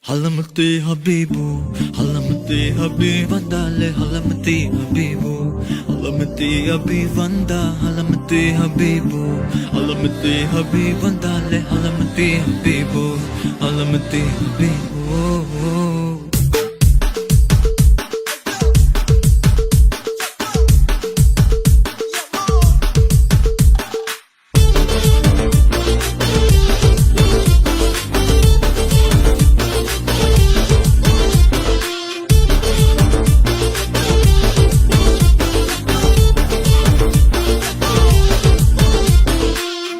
Speaker 8: Halamati Habibu, Halamati Habib Vandale, Halamati Habibu, Halamati Habib Vanda, Halamati Habibu, Halamati Habib Vandale, Halamati Habibu, Halamati Habibu.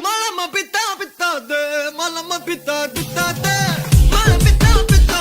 Speaker 4: Malama pita pita de, malama pita pita de, malama pita pita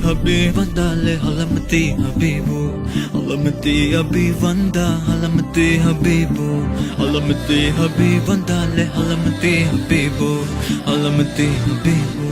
Speaker 8: ஹபி வந்தாலே ஹலமதி ஹபீபு ஹலமதி ஹபி வந்தா ஹலமதி ஹபீபு ஹலமதி ஹபி வந்தாலே ஹலமதி ஹபீபு ஹலமதி ஹபீபு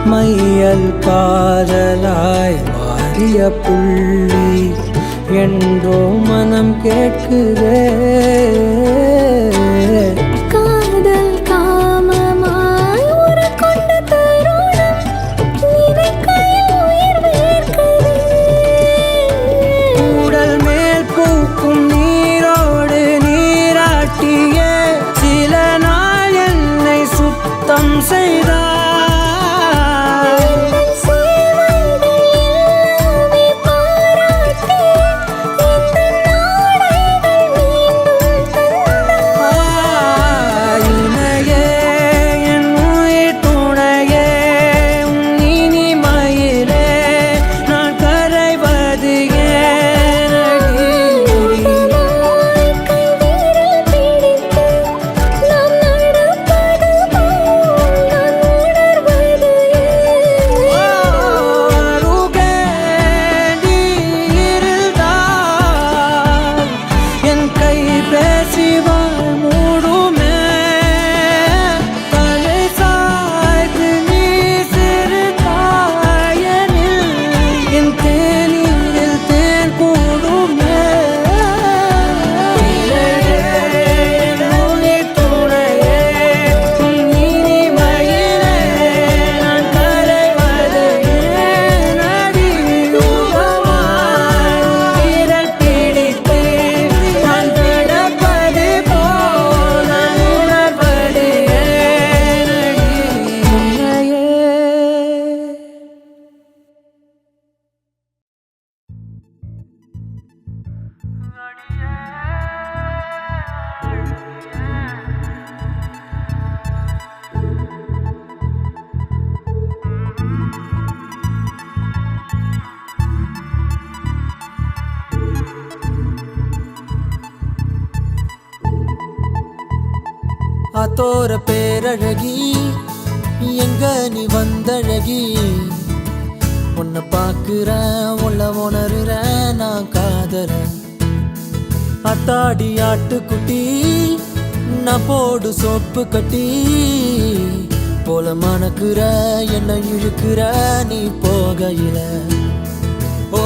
Speaker 1: மையல் காதலாய் மாறிய புள்ளி என்றோ மனம் கேட்குதே
Speaker 6: காதல் காமமாய் உருக்கொண்ட தருணம் நினைக்கையில் உயிர் வேர்க்குதே
Speaker 1: உடல் மேல் பூக்கும் நீரோடு நீராட்டிய சில நாள் என்னை சுத்தம் செய்தார்
Speaker 6: பாராட்டி இந்த நாடைகள் மீண்டும் தந்தார்
Speaker 1: அத்தோர பேரழகி எங்க நீ வந்தழகி உன்னை பாக்குறேன் உள்ள உணர்றேன் நான் காதறேன் அத்தாடி ஆட்டுக்குட்டி நான் போடு சோப்பு கட்டி போல மணக்குற என்ன இழுக்கிற நீ போகையில ஓ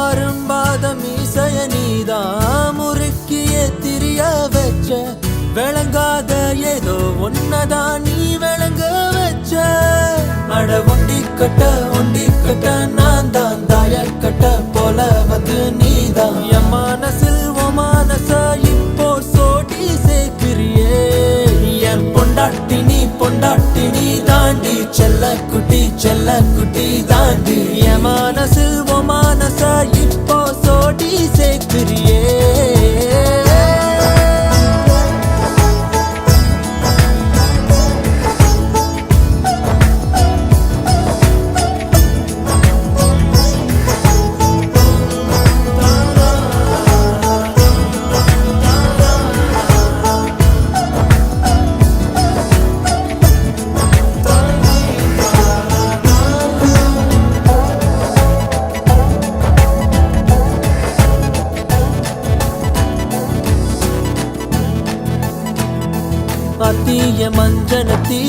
Speaker 1: அரும்பாத மீசைய நீதான் முறுக்கிய திரிய வச்ச விளங்காத ஏதோ ஒன்னதான் நீ விளங்க வச்ச அட ஒண்டி கட்ட நான் தான் தாய கட்ட போல வந்து நீதான் என் மனசில் ஓ மனச இப்போ சோடி சேர்க்கிறியே என் பொண்டாட்டி நீ தாண்டி செல்ல குட்டி தாண்டி என் மனசில் ஓ மனச இப்போ சோடி சேர்க்கிறியே அத்திய மஞ்சனத்தி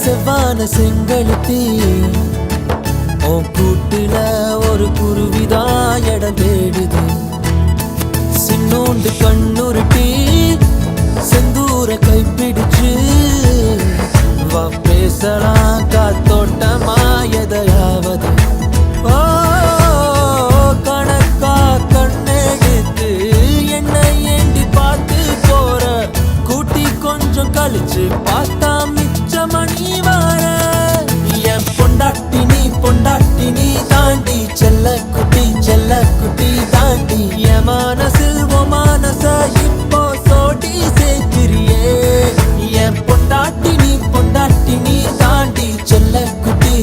Speaker 1: செவ்வான செங்கழுத்தி உன் கூட்டுல ஒரு குருவிதான் இடம் தேடுது சின்னோண்டு கண்ணுருட்டி செந்தூர கைப்பிடிச்சு வா பேசலாம் காத்தோட்டமா எதையாவது ஓ கணக்கா கண்ணெடுத்து என்னை ஏண்டி பார்த்து போற கூட்டி கொஞ்சம் கழிச்சு பார்த்தா மிச்ச மணி வார என் பொண்டாட்டி நீ தாண்டி செல்ல குட்டி தாண்டி என் மனசில் ஓ மனச இப்போ சோடி சேர்க்கிறியே என் பொண்டாட்டி நீ தாண்டி செல்ல குட்டி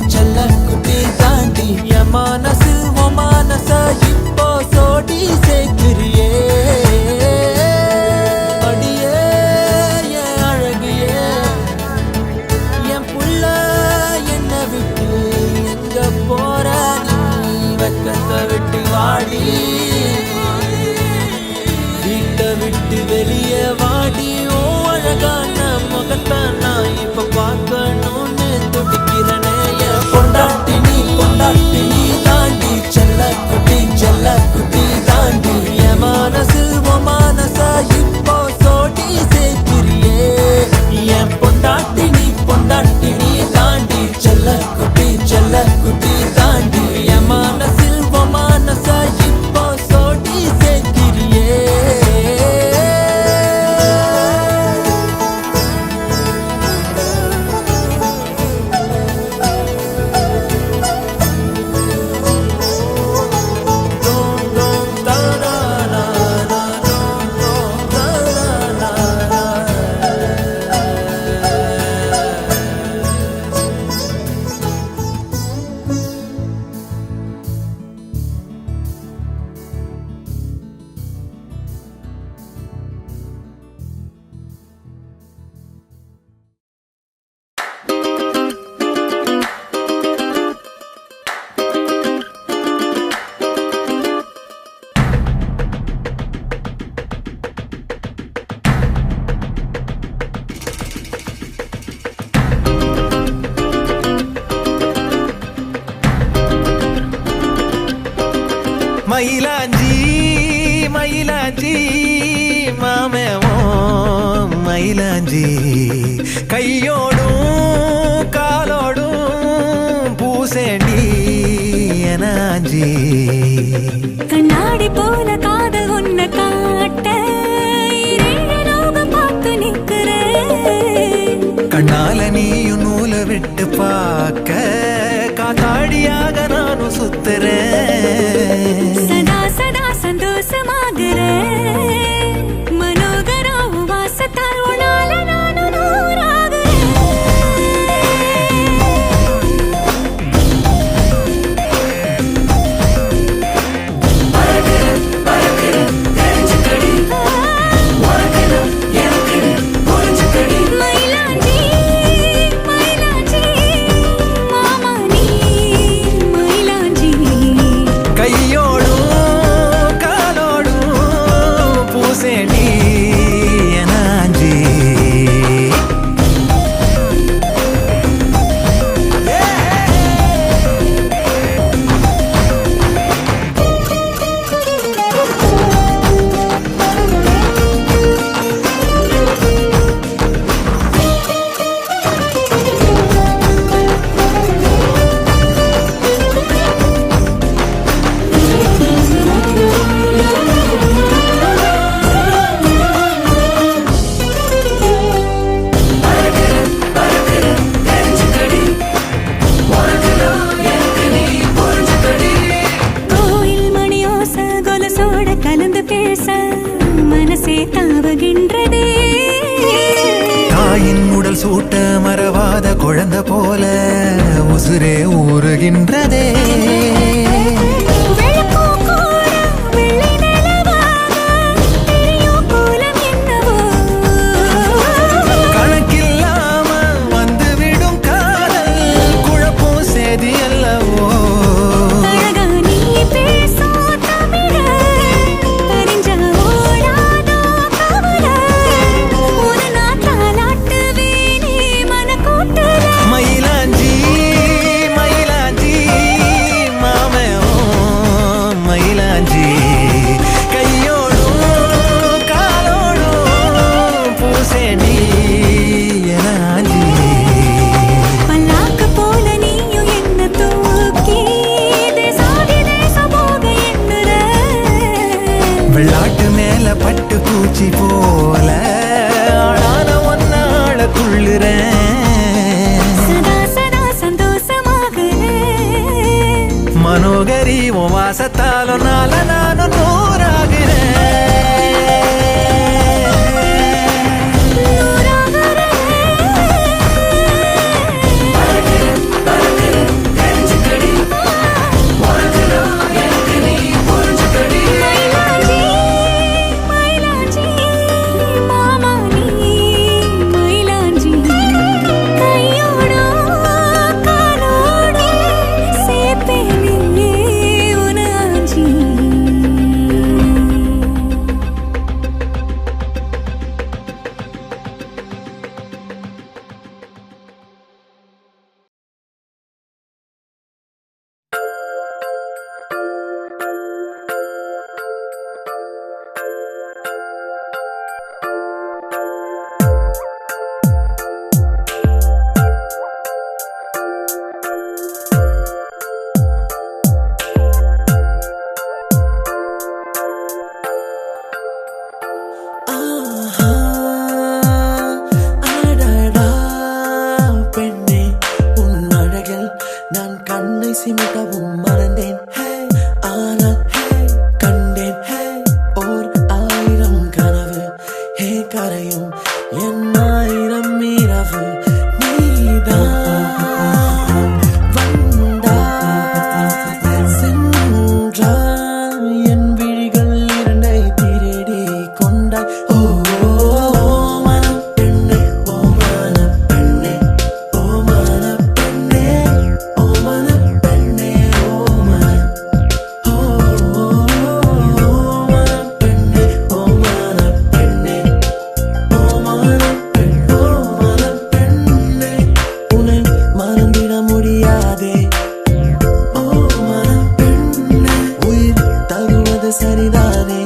Speaker 1: தாண்டி என் மனசில் ஓ மனச இப்போ சோடி சேர்க்கிறியே அடியே என் அழகியே என் புள்ள என்ன விட்டு எங்க போற நீ வெக்கத்தை விட்டு வாடி வீட்டை விட்டு வெளியே வாடி ஓ அழகான முகத்தை நான் இப்ப பார்க்கணும்னு துடிக்கிறனே என் பொண்டாட்டி நீ தாண்டி செல்ல குட்டி தாண்டி என் மனசில் ஓ மனச இப்போ சோடி சேர்க்கிறியே என் பொண்டாட்டி நீ தாண்டி செல்ல குட்டி தாண்டி என் மனசில் ஓ மனச இப்போ சோடி சேர்க்கிறியே மயிலாஞ்சி மாமேவோ மயிலாஞ்சி கையோடும் காலோடும் பூசேண்டி எனாஞ்சி
Speaker 6: கண்ணாடி போல காதல் உன்னை காட்ட பார்த்து நிக்கிறேன்
Speaker 1: கண்ணால நீயும் நூலை விட்டு பார்க்க காத்தாடியாக நானும் சுத்துறேன்
Speaker 6: சதா சதா சந்தோஷமாகிறேன் மனோகரா வாசத்தால் உன்னால நானும் நூறாகிறேன்
Speaker 2: பறக்கிறேன்
Speaker 6: கொலுசோட கலந்து பேச மனசே தாவுகின்றதே.
Speaker 1: தாயின் உடல் சூட்ட மறவாத குழந்தை போல உசுரே ஊறுகின்றதே. கணக்கில்லாம வந்துவிடும் காதல் குழப்பம் சேதி அல்லவோ. மயிலாஞ்சி மயிலாஞ்சி மாமே மயிலாஞ்சி கையோடும் காலோடும் பூசேடி எனாஞ்சி.
Speaker 6: பல்லாக்கு போல நீயும் என்ன தூக்கி தேசாதி தேச போக எண்ணுற.
Speaker 1: வெள்ளாட்டு மேல பட்டு பூச்சி போல ஆளான ஒன்னாள துள்ளுறேன்.
Speaker 6: சதா சதா சந்தோஷமாகிறேன்.
Speaker 1: மனோகரி உன் வாசத்தாலும் நால நானும் நூறாகிறேன்.
Speaker 6: மயிலாஞ்சி மயிலாஞ்சி மாமா நீ மயிலாஞ்சி கையோடோ காலோடோ சேப்பேனே உனாஞ்சி.
Speaker 1: ஆஹா, அடடா பெண்ணே உன் அழகில் நான் கண்ணை சிமிட்டவும் மறந்தேன். ஹே, ஆனால் ஹே, கண்டேன் ஹே, ஓர் 1000 கனவு. ஹே கரையும் என் 1000 இரவு. நீதான் வந்தாய் சென்றாய் என் விழிகள் இரண்டை திருடி கொண்டாய். ஓ மனம் பெண்ணே ஓ மனம் பெண்ணே ஓ மனம் பெண்ணே ஓ மனம் பெண்ணே ஓ மனம் ஓ மனம் பெண்ணே ஓ மனம் பெண்ணே ஓ மனம் பெண் ஓ மனம் பெண்ணே உன்னை மறந்திட முடியாதே. ஓ மனம் பெண்ணே உயிர் தருவது சரிதானே.